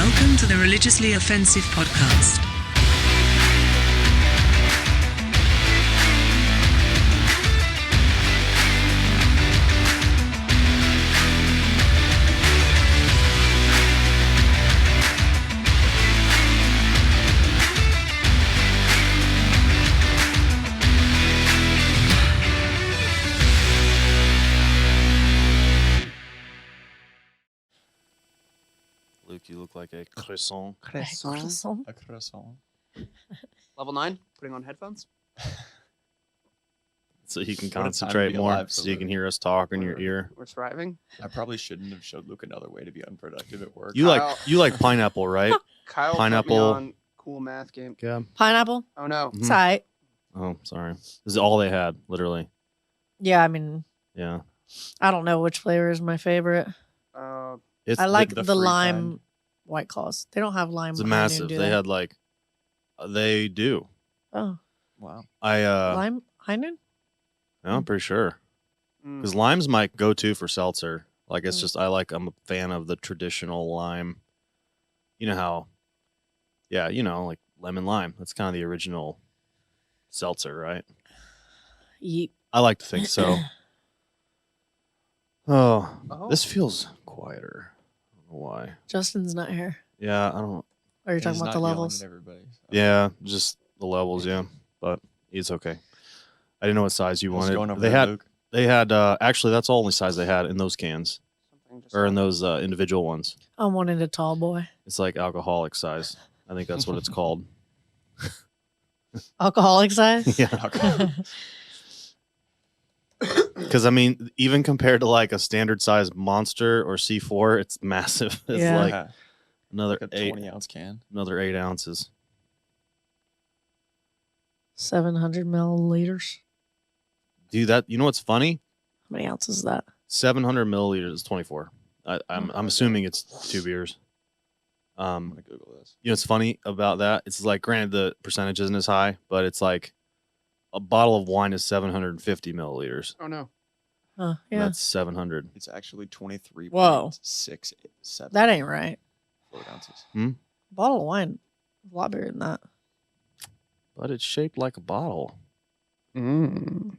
Welcome to the Religiously Offensive Podcast. Luke, you look like a croissant. Croissant. A croissant. Level 9, putting on headphones. So you can What a time to concentrate be more, alive, so you Luke. can hear us talk in your ear. We're thriving. I probably shouldn't have showed Luke another way to be unproductive at work. You Kyle- like pineapple, right? Kyle put Pineapple. me on cool math game. Yeah. Pineapple? Oh no. Mhm. It's all right. Oh, sorry. This is all they had, literally. Yeah, I mean, Yeah. I don't know which flavor is my favorite. It's I like the the free lime kind. White Claws. They don't have lime. it's high noon, massive. do They had like they do. Oh, Wow. lime high noon? I'm pretty sure. Mm. Because lime's my go-to for seltzer. Like it's Mm. just I'm a fan of the traditional lime. You know how like lemon lime. That's kind of the original seltzer, right? Yeet. I like to think so. Oh, Oh. this feels quieter. I don't know why. Justin's not here. Yeah, I don't. Or you're talking He's about not the yelling levels. at everybody, so. Yeah, just the levels. Yeah, but it's okay. I didn't know what size you How's it going wanted. over They there, had. Luke? They had. Actually, that's the only size they had in those cans Something just or in happened. those individual ones. I'm wanting a tall boy. It's like alcoholic size. I think that's what it's called. Alcoholic size? Yeah, because I mean, even compared to like a standard size Monster or C4, it's massive. It's Yeah. like Yeah, another like a 20-ounce can. another 8 ounces. 700 milliliters. Dude, that you know what's funny? How many ounces is that? 700 milliliters is 24. I'm assuming it's 2 beers. I'm gonna Google this. You know what's funny about that? It's like, granted, the percentage isn't as high, but it's like a bottle of wine is 750 milliliters. Oh no. Huh, And yeah. that's 700. It's actually 23.67 Whoa. That ain't right. fluid ounces. Bottle of wine. A lot bigger than that. But it's shaped like a bottle. Mm.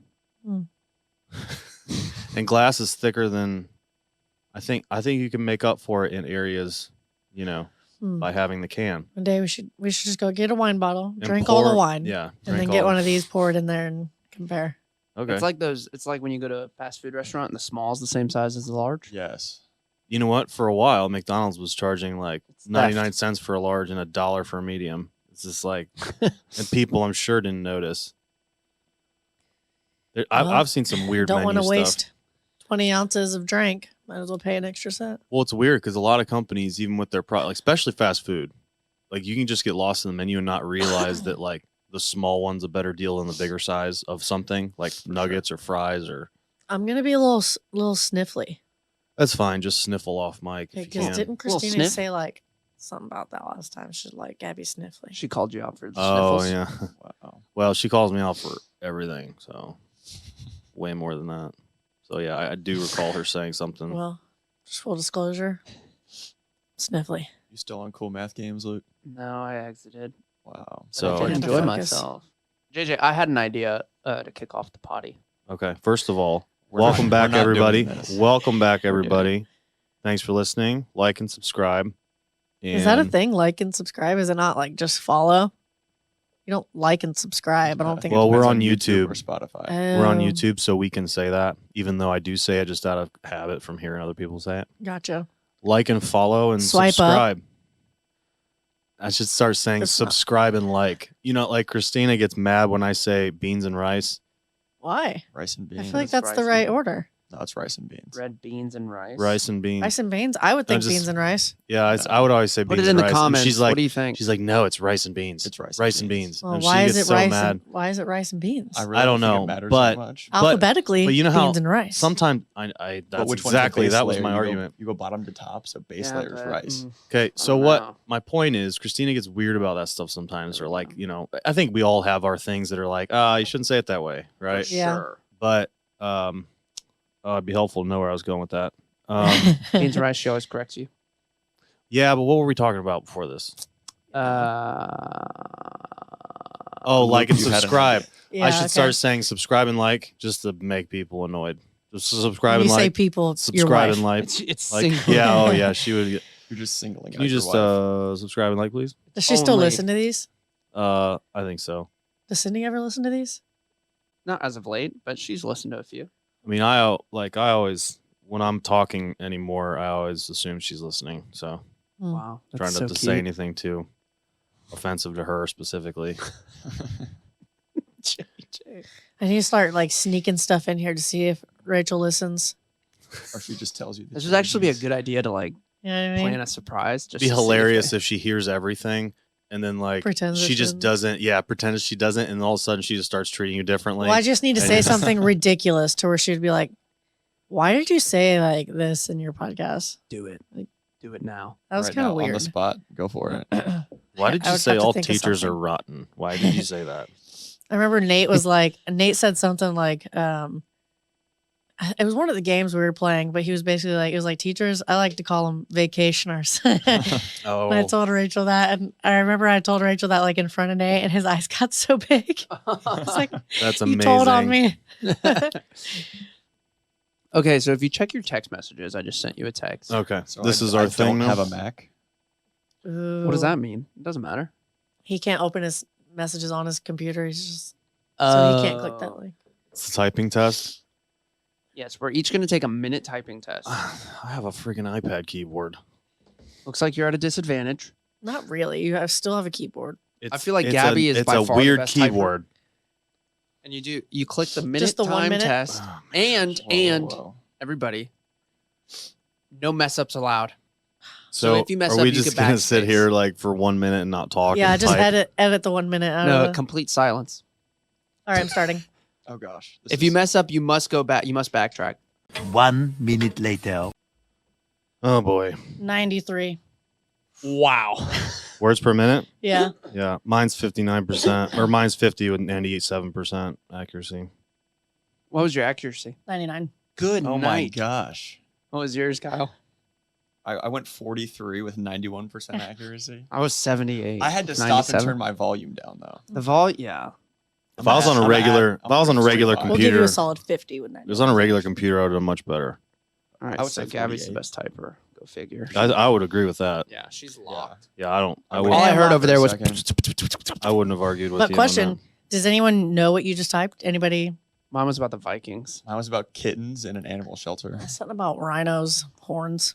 And glass is thicker than I think you can make up for it in areas, by having the can. One day we should just go get a wine bottle, And drink all the pour- wine, Yeah. and then drink get all one of these, pour it in there, and compare. Okay. It's like when you go to a fast food restaurant and the small is the same size as the large. Yes. You know what? For a while, McDonald's was charging like It's 99 theft. cents for a large and $1 for a medium. It's just like, and people I'm sure didn't notice. Well, I've seen some weird Don't menu want to stuff. waste 20 ounces of drink. Might as well pay an extra cent. Well, it's weird because a lot of companies, even with their product, like, especially fast food, like you can just get lost in the menu and not realize that like the small one's a better deal than the bigger size of something like nuggets or fries or. I'm gonna be a little sniffly. That's fine. Just sniffle off, Mike. If you Because can. didn't Little Christina sniff? say like something about that last time? She's like Gabby sniffly. She called you out for the Oh sniffles. yeah. Wow. Well, she calls me out for everything, so way more than that. So yeah, I do recall her saying something. Well, just full disclosure, sniffly. You still on cool math games, Luke? No, I exited. Wow. So- I Had did to enjoy focus. myself. JJ, I had an idea to kick off the potty. Okay, first of all, We're welcome not- back, we're not doing everybody. this. Welcome back, We're doing everybody. Thanks for listening. Like and subscribe. Is that a And- thing? Like and subscribe? Is it not like just follow? You don't like and subscribe. I don't think. Well, It we're depends on YouTube. or Spotify. We're on Oh, YouTube, so we can say that, even though I do say it just out of habit from hearing other people say it. Gotcha. Like and follow and Swipe up. subscribe. I should start saying That's not- subscribe and like. Like Christina gets mad when I say beans and rice. Why? Rice and I beans. feel like It's that's the rice right and- order. No, it's rice and beans. Red beans and rice. Rice and beans. Rice and beans. I would think just- beans and rice. Yeah, I would always say beans Put it in and the rice. And comments. she's like, what do you think? she's like, no, it's rice and beans. It's rice and rice and beans. beans. Well, And why she is gets it so rice? mad. And, why is it rice and beans? really I don't think know, it matters but- that much. Alphabetically, but you know how beans and rice. Sometimes I But that's which one's the exactly base that was layer? my You argument. you go bottom to top, so base Yeah, layer is but, rice. Okay, so don't what know. my point is, Christina gets weird about that stuff sometimes, or like, I think we all have our things that are like, you shouldn't say it that way, right? For Yeah. sure. But it'd be helpful to know where I was going with that. Beans and rice, she always corrects you. Yeah, but what were we talking about before this? Oh, Luke, like and you had an subscribe. idea. Yeah, I should okay. start saying subscribe and like just to make people annoyed. Just subscribe When and you say like. people, it's your Subscribe wife. and like. It's Like single. yeah, oh yeah, she would. Get, You're just singling. can you out your just wife. subscribe and like, please? Does she still Only. listen to these? I think so. Does Sydney ever listen to these? Not as of late, but she's listened to a few. I mean, I always when I'm talking anymore, I always assume she's listening. So Hmm. Wow, trying that's not so to cute. say anything too offensive to her specifically. I need to start like sneaking stuff in here to see if Rachel listens. Or she just tells you. This would actually be a good idea to like You know what I mean? plan a surprise. Just It'd be to see if hilarious they- if she hears everything and then like Pretends that she she just doesn't. doesn't. pretends she doesn't, and all of a sudden she just starts treating you differently. Well, I just need to I say just- something ridiculous to where she'd be like, "Why did you say like this in your podcast?" do it. Like- Do it now. That was Right kind now, of on weird. the spot. Go for it. Why did I you would say have to all think of teachers are something. rotten? Why did you say that? I remember Nate was like, Nate said something like, it was one of the games we were playing, but he was basically like, it was like teachers. I like to call them vacationers. Oh, And I told Rachel that, and I remember I told Rachel that like in front of Nate, and his eyes got so big. I was like, that's "You amazing. told on me." Okay, so if you check your text messages, I just sent you a text. Okay, So this I- is our I thing don't now. have a Mac. What does that mean? It doesn't matter. He can't open his messages on his computer. He's just so he can't click that link. It's a typing test. Yes, we're each going to take a minute typing test. I have a freaking iPad keyboard. Looks like you're at a disadvantage. Not really. Still have a keyboard. It's, feel like it's Gabby is it's by a far the weird best typer. keyboard. And you click the minute Just the 1 time minute? test, Oh, and Whoa, whoa. everybody, no mess ups allowed. So, if you mess are up, we you just could gonna sit backspace. here like for 1 minute and not talk? Yeah, and just type? edit the 1 minute out No, of the... complete silence. All right, I'm starting. Oh gosh. This If you is- mess up, you must go back. You must backtrack. 1 minute later. Oh boy, 93. Wow. words per minute. Yeah. Yeah, mine's 59%, or mine's 50 with 97% accuracy. What was your accuracy? 99. Good Oh my night. gosh. What was yours, Kyle? I went 43 with 91% accuracy. I was 78. I had to stop 97. and turn my volume down though. The vol. Yeah. If I was on a I'm regular, at- if I was on a regular 45. We'll give you computer, a solid 50 with if 99. it was on a regular computer, I would have done much better. All right. I would So say Gabby's the 48. best typer. Go figure. I would agree with that. Yeah, she's Yeah. locked. Yeah, I don't. I All would. All I Yeah, heard locked over there was. Second. I wouldn't have argued with But you. question, does anyone know what you just typed? Anybody? Mine was about the Vikings. Mine was about kittens in an animal shelter. Something about rhinos, horns.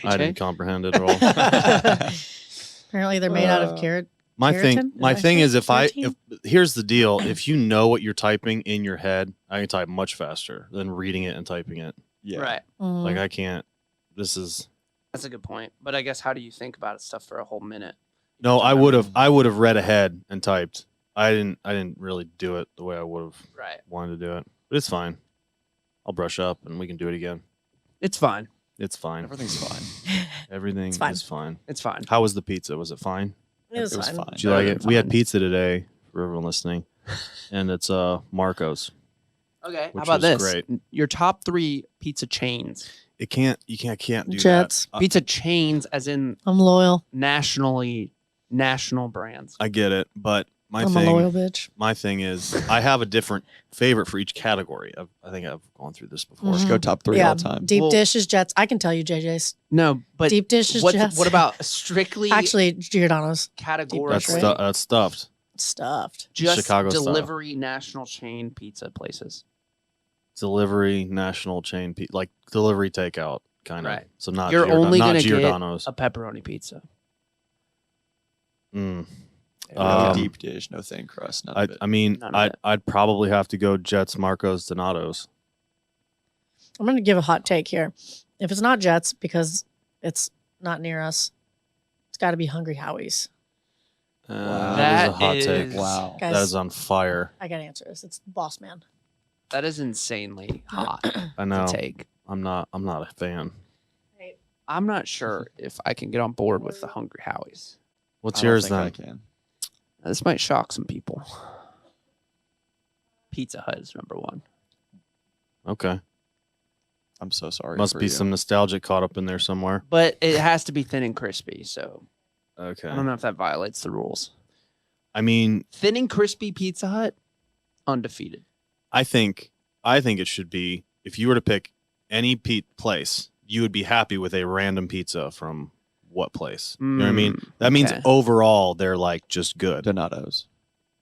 I didn't comprehend it at all. Apparently they're made out of carrot. My thing, Keratin? my Did I thing say is, if keratin? here's the deal: if you know what you're typing in your head, I can type much faster than reading it and typing it. Yeah. Right. Mhm. Like I can't. This is That's a good point. But I guess how do you think about stuff for a whole minute? no. Don't I remember. would have read ahead and typed. I didn't really do it the way I would have Right. wanted to do it, but it's fine. I'll brush up and we can do it again. It's fine. It's fine. Everything's fine. Everything It's fine. is fine. It's fine. How was the pizza? Was it fine? It was, It was fine. fine. Did you Better like than it? We had fine. pizza today for everyone listening, and it's Marco's. Okay. How Which about was this? great. Your top 3 pizza chains. It can't. You can't do Jets. that. Pizza chains, as in I'm loyal. national brands. I get it, but my I'm a loyal thing, bitch. my thing is, I have a different favorite for each category. I think I've gone through this before. Just go top 3 Yeah. all time. Deep Well- dish is Jets. I can tell you JJ's. No, but Deep dish is what, Jets. what about strictly Actually, Giordano's categorically? That's That's stuffed. stuffed. just Chicago style. delivery national chain pizza places. Delivery national chain, like delivery takeout kind of. Right. So not You're only not gonna get Giordano's. A pepperoni pizza. Mm. There we go. Um, Deep dish, no thin crust, none of it. I mean, None of it. I'd probably have to go Jets, Marcos, Donatos. I'm going to give a hot take here. If it's not Jets because it's not near us, it's got to be Hungry Howie's. That is a hot is- take. Wow. Guys, That is on fire. I got to answer this. It's Boss Man. That is insanely hot I know. to take. I'm not a fan. I'm not sure if I can get on board with the Hungry Howies. What's I don't yours think I then? can. Now, this might shock some people. Pizza Hut is number 1. Okay. I'm so sorry. Must for be you. some nostalgic caught up in there somewhere. But it has to be thin and crispy. So Okay. I don't know if that violates the rules. I mean, Thin and crispy Pizza Hut, undefeated. I think it should be, if you were to pick any place, you would be happy with a random pizza from what place. You know what I mean? That means okay. overall they're like just good. Donato's.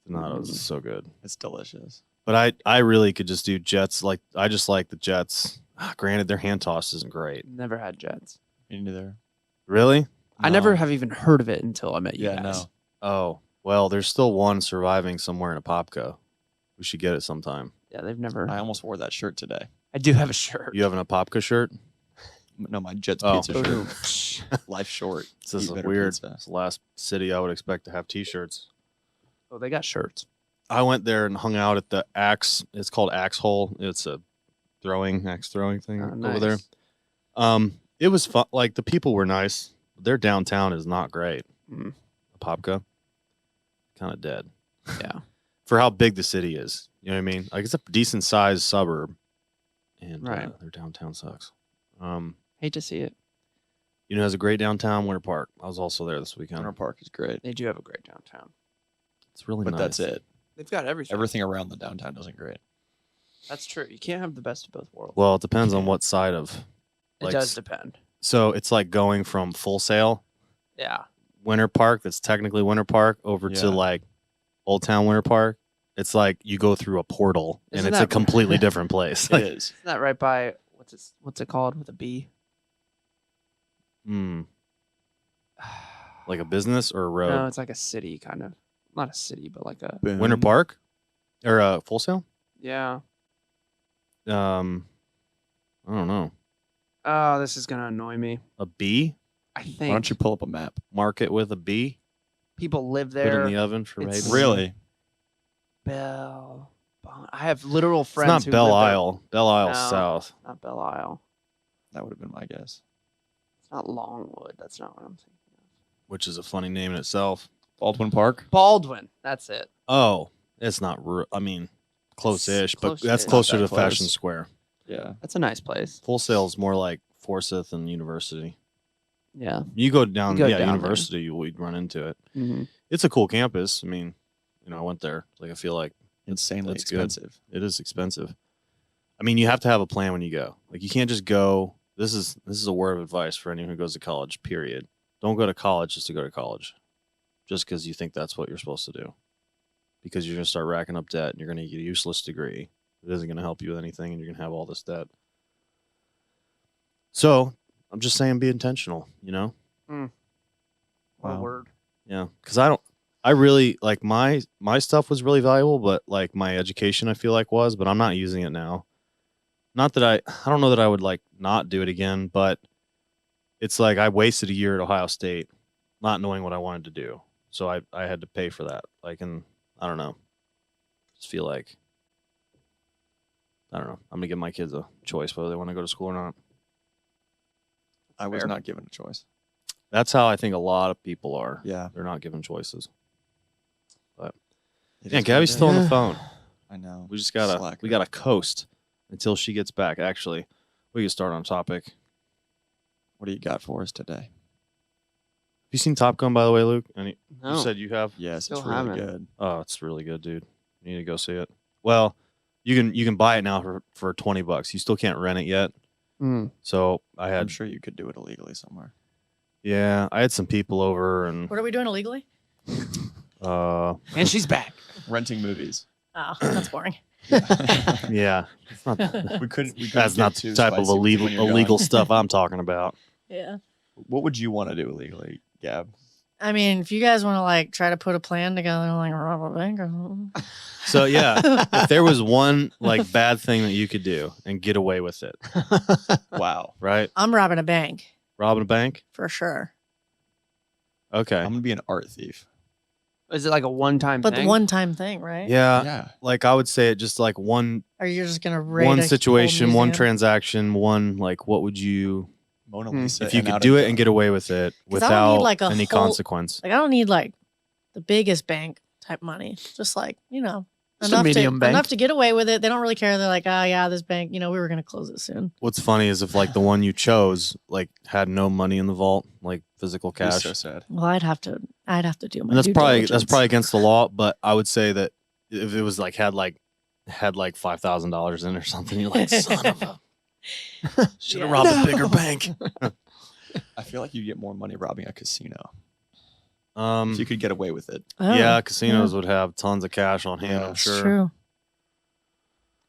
Donato's is so good. It's delicious. But I really could just do Jets. Like, I just like the Jets. Granted, their hand toss isn't great. Never had Jets. Me neither. Really? I never have even heard of it until I met you Yeah, guys. no. Oh, well, there's still one surviving somewhere in a Popco. We should get it sometime. Yeah, they've never. I almost wore that shirt today. I do have a shirt. You have an Apopka shirt? No, my Jets Oh. pizza shirt. Life short. This is Eat better weird. pizza. It's the last city I would expect to have T-shirts. Oh, they got shirts. I went there and hung out at the Axe. It's called Axe Hole. It's a axe throwing thing Oh, over there. nice. It was fun. Like, the people were nice. Their downtown is not great. Mm. Popka, kind of dead. Yeah. For how big the city is. You know what I mean? Like, it's a decent sized suburb, and Right. their downtown sucks. Hate to see it. You know, it has a great downtown, Winter Park. I was also there this weekend. Winter Park is great, They do have a great downtown. It's really but nice. that's it. They've got everything. Everything around the downtown isn't great. That's true. You can't have the best of both worlds. Well, it depends on what side of. it like, does depend. So it's like going from Full Sail, Yeah. Winter Park, that's technically Winter Park, over Yeah. to like Old Town Winter Park. It's like you go through a portal, and Isn't it's a that- completely different place. It Like, is. Isn't that right by what's it called with a B? like a business or a road? No, it's like a city kind of. Not a city, but like a Winter Boone. Park or Full Sail? yeah. I don't know. Oh, this is gonna annoy me. A B I Why think don't you pull up a map? market with a B. people live Put there. in the oven for It's- maybe. Really? Belle. I have literal It's friends. not who Belle live there. Isle. Belle Isle's No. south. Not Belle Isle. That would have been my guess. It's not Longwood. That's not what I'm thinking of. Which is a funny name in itself. Baldwin Park? Baldwin. That's it. Oh, it's not. I mean, close-ish, but close-ish. that's Not closer that to Fashion close. Square. Yeah. That's a nice place. Full Sail's more like Forsyth and University. Yeah. You go down, You go yeah, down there. University, you'd run into it. Mm-hmm. It's a cool campus. I mean, you know, I went there. Like, I feel like Insanely that's good. expensive. it is expensive. I mean, you have to have a plan when you go. Like, you can't just go. This is a word of advice for anyone who goes to college. Period. Don't go to college just to go to college, just because you think that's what you're supposed to do. Because you're gonna start racking up debt, and you're gonna get a useless degree. It isn't gonna help you with anything, and you're gonna have all this debt. So I'm just saying, be intentional. You know. What a Wow. word. Yeah, because I really like my stuff was really valuable, but like my education, I feel like was, but I'm not using it now. Not that I don't know that I would like not do it again, but it's like I wasted a year at Ohio State, not knowing what I wanted to do, so I had to pay for that. Like, and I don't know, just feel like I don't know. I'm gonna give my kids a choice whether they want to go to school or not. I was Fair. not given a choice. That's how I think a lot of people are. Yeah. They're not given choices. It Yeah, is what Gabby's it still on is. the phone. I know. We just gotta Slacker. we gotta coast until she gets back. Actually, we can start on topic. Have What do you got for us today? you seen Top Gun, by the way, Luke? You No. said you have. Yes, Still it's really haven't. good. Oh, it's really good, dude. You need to go see it. Well, you can buy it now for $20. You still can't rent it yet. Mm. So I I'm had sure you could do it illegally somewhere. I had some people over and What are we doing illegally? And she's back. Renting movies. Oh, that's boring. yeah, it's not, We couldn't. We couldn't that's get not the too type of spicy when you're illegal going. stuff I'm talking about. Yeah. What would you want to do illegally, Gab? I mean, if you guys want to like try to put a plan together, like rob a bank or something. So yeah, if there was one like bad thing that you could do and get away with it, Wow. right? I'm robbing a bank Robbing a bank. for sure. Okay. I'm gonna be an art thief. Is it like a one-time But thing? the one-time thing, right? Yeah, Yeah. like I would say it just like one Or you're just gonna raid a one whole situation, one museum? transaction, one like what would you Mona Hmm. Lisa. if you and could out do of it and get away with it 'Cause I don't need, without like, a any whole- consequence? Like I don't need like the biggest bank type money. Just like, you know, Just a medium bank. enough to get away with it. They don't really care. They're like, oh yeah, this bank, we were gonna close it soon. What's funny is if like the one you chose like had no money in the vault, like physical It's cash. so sad. Well, I'd have to do my And that's due probably diligence. against the law, but I would say that if it was like had like $5,000 in or something, you're like, son of a should have Yeah. robbed a bigger bank. I feel like you get more money robbing a casino Um if you could get away with it. Oh, yeah, casinos would have tons of cash on hand, Yeah. I'm it's sure. true.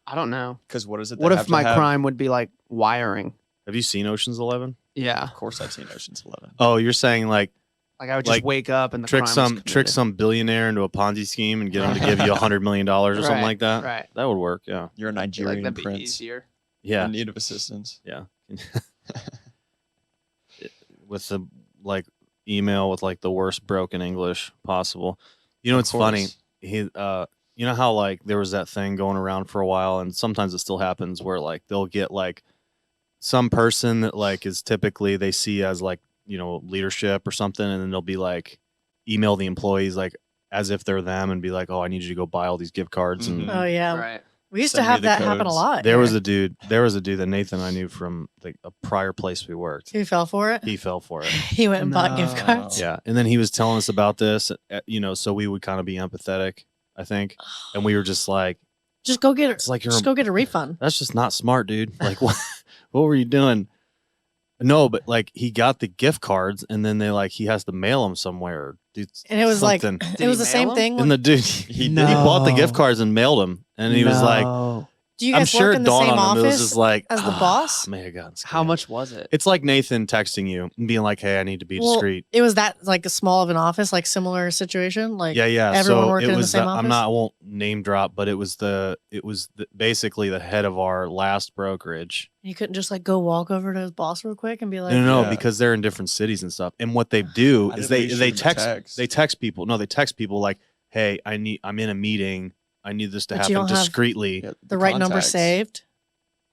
I don't know. Because what is it? they What have if to my have? crime would be like wiring? Have you seen Ocean's 11? Yeah. Of course, I've seen Ocean's 11. Oh, you're saying like Like I would just Like, wake up and the trick crime was committed. some billionaire into a Ponzi scheme and get him to give you $100 million or something Right, like that? Right. That would work, yeah. You're a I feel like Nigerian that'd be prince easier. Yeah. in need of assistance. Yeah. With the like email with like the worst broken English possible. You know, Of it's funny. course. You know how like there was that thing going around for a while, and sometimes it still happens where like they'll get like some person that like is typically they see as like, leadership or something, and then they'll be like email the employees like as if they're them and be like, oh, I need you to go buy all these gift cards. Mhm. And Oh yeah, Right. we used Send to me have the that happen a codes. lot. there was here. a dude that Nathan and I knew from like a prior place we worked. He fell for it. He fell for it. He went and bought gift No. cards. Yeah, and then he was telling us about this, so we would kind of be empathetic, I think, and we were just like, Just go get it. it's like you're Just go get a refund. that's just not smart, dude. Like, what were you doing? No, but like he got the gift cards, and then he has to mail them somewhere, dude. And it was like something. it was he the same mail 'em? thing. And the dude he bought the gift cards and mailed them, and he was like, No. Do you I'm guys sure work it in the dawned same on him. It was office just like as the boss? May have gotten How scammed." much was it? It's like Nathan texting you and being like, "Hey, I need to be Well, discreet." It was that like a small of an office, like similar situation. Like Yeah. everyone So working it in the was. same I office? won't name drop, but it was basically the head of our last brokerage. you couldn't just like go walk over to his boss real quick and be like, No, Yeah. because they're in different cities and stuff. And what they do I is didn't know you they shoot 'em a text they text people. No, they text people like, "Hey, I'm in a meeting. I need this to But you happen don't have discreetly." Yeah, the right number contacts. saved.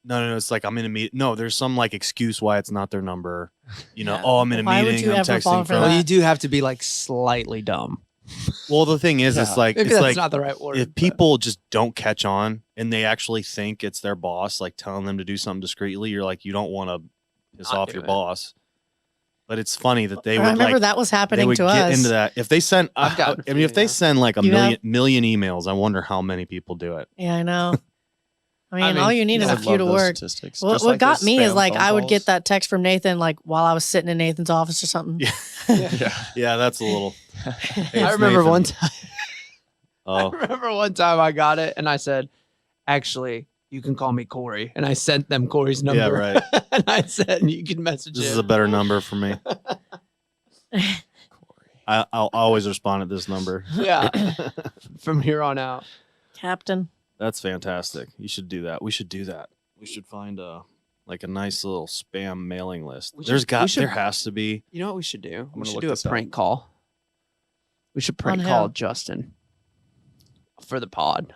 No, it's like I'm in a meeting. No, there's some like excuse why it's not their number. Yeah. Oh, I'm in a Why would meeting. you I'm ever fall texting for from. that? Well, you do have to be like slightly dumb. Well, the thing is, Yeah. it's like Maybe it's that's like not the right word. if but- people just don't catch on and they actually think it's their boss, like telling them to do something discreetly, you're like, you don't want to piss Not off do your it. boss. But it's funny that they I would remember like that was they happening would to get us. into that. If they send, I've gotten a I mean, if few, they yeah. send like a You million emails, I wonder how many people do it. Yeah, I know. I mean, mean, all you need is I a love few to those work. statistics. What Just like got those me is spam like phone I would calls. get that text from Nathan like while I was sitting in Nathan's office or something. Yeah. Yeah. Yeah, that's a little. Hey, I it's remember Nathan. one time. I Oh, remember one time I got it and I said, "Actually, you can call me Corey." And I sent them Corey's number. Yeah, right. and I said, "You can message this him." is a better number for me. I'll always respond at this number. Yeah. From here on out. Captain. That's fantastic. You should do that. We should do that. We should find a nice little spam mailing list. We There should- has to be. You know what we should do? We gonna should look do a this up. prank call. We should prank On call who? Justin for the pod.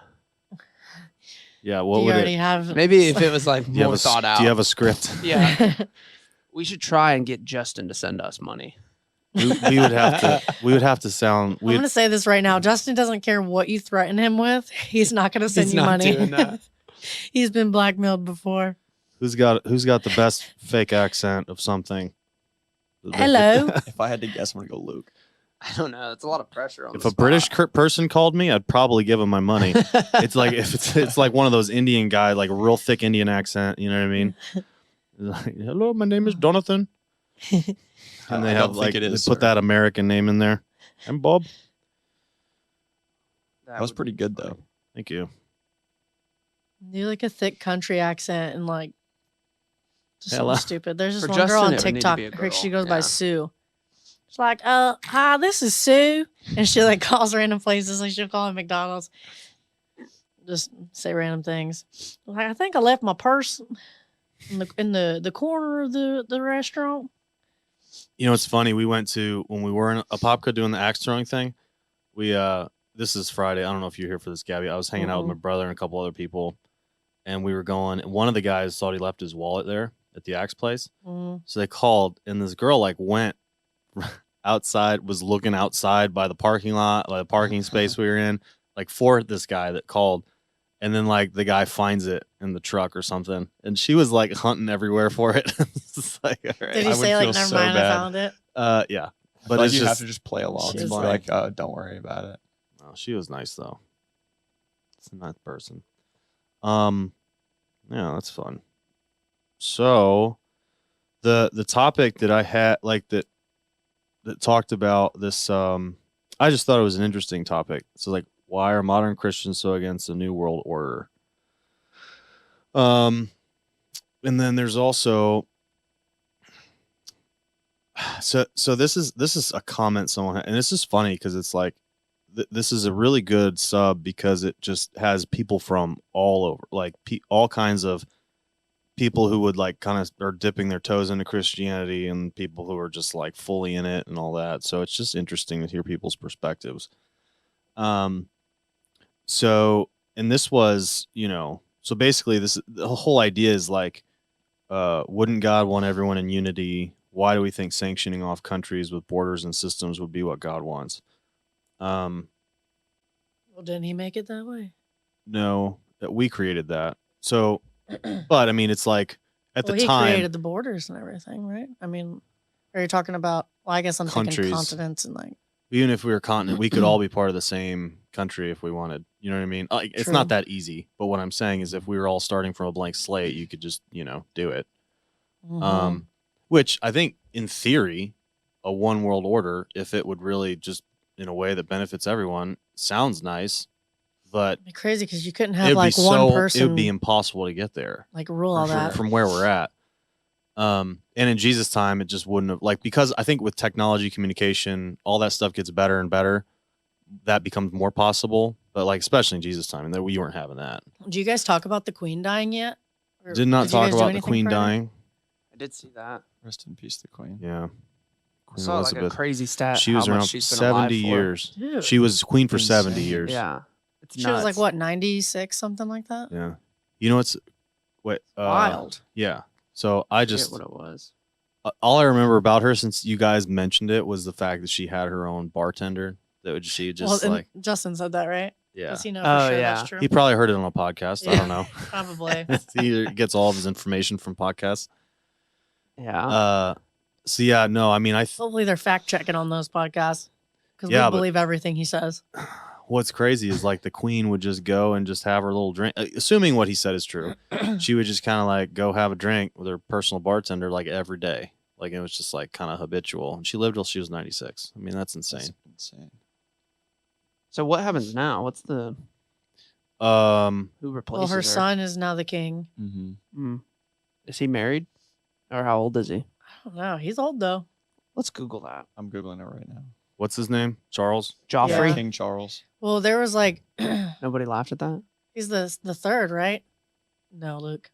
Yeah. Do What you would already it? have Maybe if it was like Do you have more a s- thought out. Do you have a script? Yeah. We should try and get Justin to send us money. we would have to. We would have to sound. I'm gonna say this right now. Justin doesn't care what you threaten him with. He's not gonna send He's you not money. doing that. He's been blackmailed before. Who's got the best fake accent of something? Hello. If I had to guess, I'm gonna go Luke. I don't know. It's a lot of pressure on If the a British spot. person called me, I'd probably give him my money. It's like if it's like one of those Indian guy, like a real thick Indian accent. You know what I mean? Like, hello, my name is Jonathan. And they I have don't like think it is, they put sir. that American name in there. I'm Bob. That was would pretty be good funny. though. Thank you. Do like a thick country accent and like just Hello. something stupid. There's this For one girl Justin, on it would need to TikTok. be a Her, she girl, goes by yeah. Sue. She's like, hi, this is Sue. And she like calls random places. Like she'll call at McDonald's. Just say random things. Like, I think I left my purse in the corner of the restaurant. You know, it's funny. We went to when we were in Apopka doing the axe throwing thing. We this is Friday. I don't know if you're here for this, Gabby. I was hanging out with my brother and a couple other people, and we were going. And one of the guys thought he left his wallet there at the axe place, Mm. so they called, and this girl like went outside, was looking outside by the parking lot, by the parking space we were in, like for this guy that called, and then like the guy finds it in the truck or something, and she was like hunting everywhere for it. It's just like, all right. Did I he would say like, feel never so mind, I bad. found it? Yeah, But but like it's you just have to just play along She's and be like- like, don't worry about it. oh, she was nice though. It's a nice person. Yeah, that's fun. So, the topic that I had like that talked about this, I just thought it was an interesting topic. So, like, why are modern Christians so against the New World Order? And then there's also so this is a comment someone had, and this is funny because it's like this is a really good sub because it just has people from all over, like all kinds of people who would like kind of are dipping their toes into Christianity and people who are just like fully in it and all that. So it's just interesting to hear people's perspectives. So, and this was, so basically the whole idea is like, wouldn't God want everyone in unity? Why do we think sanctioning off countries with borders and systems would be what God wants? Well, didn't he make it that way? No, we created that. So, but I mean, it's like at Well, the he time, created the borders and everything, right? I mean, are you talking about? Well, I guess I'm thinking Countries. continents and like. even if we were continent, we could all be part of the same country if we wanted. You know what I mean? Like, it's True. not that easy. But what I'm saying is, if we were all starting from a blank slate, you could just, do it. Mhm. Which I think, in theory, a one world order, if it would really just in a way that benefits everyone, sounds nice. But It'd be crazy because you couldn't it have would like be one so person it would be impossible to get there. like rule all that. From where we're at. And in Jesus' time, it just wouldn't have, like, because I think with technology, communication, all that stuff gets better and better. That becomes more possible. But like, especially in Jesus' time, and that we weren't having that. Do you guys talk about the Queen dying yet? Or Did not you talk guys do about the anything Queen Friday? dying. I did see that. Rest in peace, the Queen. Yeah. I Queen saw like a Elizabeth. crazy stat. She was how much around she's been 70 alive for. years. Dude. She was queen for Insane. 70 years. Yeah, it's She was like nuts. what 96, something like that. Yeah. You know what's what? Wild. Yeah. So I I forget just what it was. all I remember about her since you guys mentioned it was the fact that she had her own bartender that would she just Well, and like Justin said that, right? yeah. Does he know Oh, for sure yeah. that's true? He probably heard it on a podcast. I Yeah. don't know. Probably. He either gets all of his information from podcasts. Yeah. So yeah, no, I mean, Hopefully they're fact checking on those podcasts because Yeah, we but- believe everything he says. what's crazy is like the queen would just go and just have her little drink, assuming what he said is true. She would just kind of like go have a drink with her personal bartender like every day. Like it was just like kind of habitual. And she lived till she was 96. I mean, that's That's insane. insane. So what happens now? What's the who replaces Well, her her? son is now the king. Mm-hmm. Is he married, or how old is he? I don't know. He's old though. Let's Google that. I'm Googling it right now. What's his name? Charles? Joffrey. Yeah. King Charles. Well, there was like Nobody laughed at that. he's the third, right? No, Luke.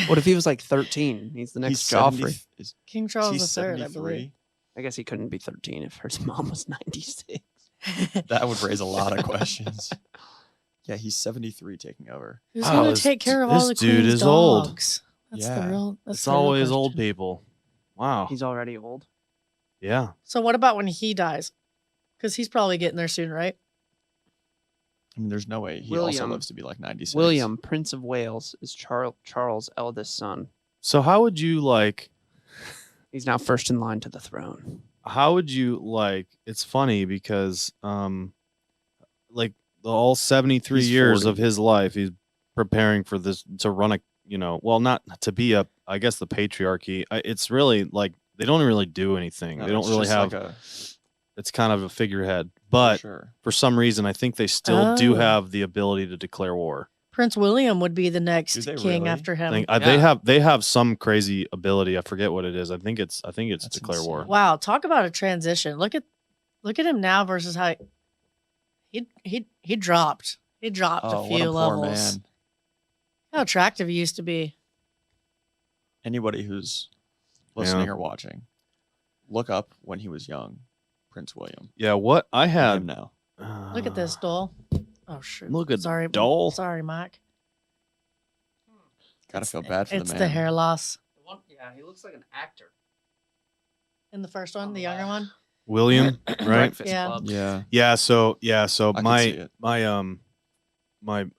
What if he was like 13? He's the next He's Joffrey. 70 is King Charles he's the third, I 73? believe. I guess he couldn't be 13 if his mom was 96. That would raise a lot of questions. Yeah, he's 73 taking over. Who's Wow, gonna this- take care of all the this dude queen's is old. dogs? That's Yeah. the real. That's It's the real always old question. people. Wow. He's already old. Yeah. So what about when he dies? Because he's probably getting there soon, right? I mean, there's no way he also William. lives to be like 96. William, Prince of Wales, is Charles' eldest son. So how would you like, He's now first in line to the throne. it's funny because, like all 73 He's years 40. of his life, he's preparing for this to run a, well, not to be a, I guess the patriarchy. It's really like, they don't really do anything. No, They don't it's really just have, like it's kind of a figurehead, for but sure. for some reason, I think they still do Oh. have the ability to declare war. Prince William would be the next they king really? after him. They have some crazy ability. I forget what it is. I think it's That's declare insane. war. Wow, talk about a transition. Look at him now versus how he dropped. He dropped Oh, a what few a poor levels. man. How attractive he used to be. Anybody who's listening Yeah. or watching, look up when he was young, Prince William. Yeah, what I And had. him now. Look at this doll. Oh shoot. Look at the sorry, doll. Sorry, Mike. Gotta feel bad for It's the man. the hair loss. Yeah, he looks like an actor. In the first one, On the the younger left. one. William, right? Breakfast Yeah. Club. Yeah. Yeah. So I can see my it.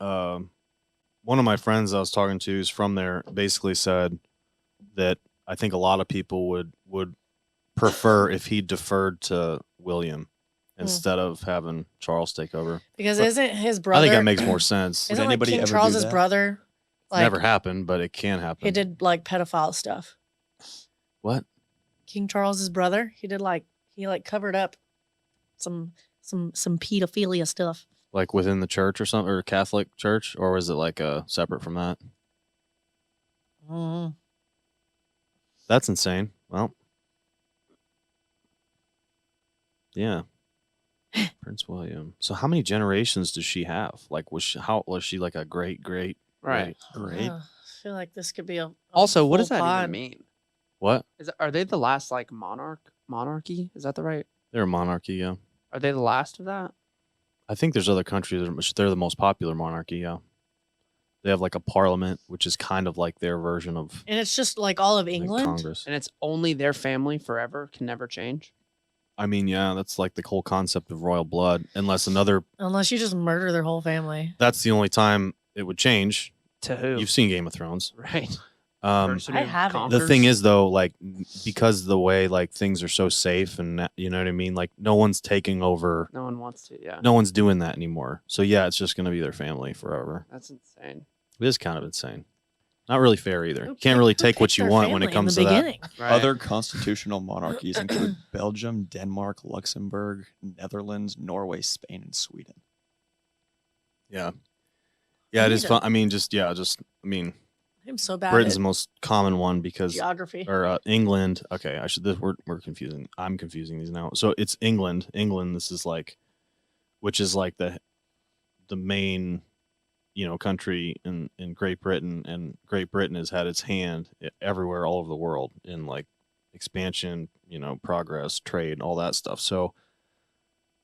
my one of my friends I was talking to is from there basically said that I think a lot of people would prefer if he deferred to William instead of having Charles take over. Because But isn't his brother? I think that makes more sense. Would Isn't like anybody King ever do Charles's that? brother? Like Never happened, but it can happen. he did like pedophile stuff. What? King Charles's brother. He covered up some pedophilia stuff. Like within the church or something, or Catholic church, or was it like separate from that? Mm. That's insane. Well, yeah. Prince William. So how many generations does she have? Like, how was she like a great? Right. Great. I feel like this could be a Also, what does full that pod. even mean? What? Are they the last like monarchy? Is that the right? They're a monarchy, yeah. Are they the last of that? I think there's other countries they're the most popular monarchy, yeah. They have like a parliament, which is kind of like their version of And it's just like all of like, England. Congress. And it's only their family forever, can never change. I mean, yeah, that's like the whole concept of royal blood. Unless Unless you just murder their whole family. that's the only time it would change. To who? You've seen Game of Thrones. Right. Um, I haven't. the thing is though, like because the way like things are so safe and you know what I mean, like no one's taking over, No one wants to. Yeah. no one's doing that anymore. So yeah, it's just gonna be their family forever. That's insane. It is kind of insane. Not really fair either. Who You can't really take what picked you their want when it family in comes the to that. beginning? Right. Other constitutional monarchies include Belgium, Denmark, Luxembourg, Netherlands, Norway, Spain, and Sweden. Yeah. Yeah, it need is to- fun. I mean, I'm so bad Britain's at the most common one because geography. or England. Okay, I should. We're confusing. I'm confusing these now. So it's England. England. This is like, which is like the main, country in Great Britain, and Great Britain has had its hand everywhere, all over the world in like expansion, progress, trade, all that stuff. So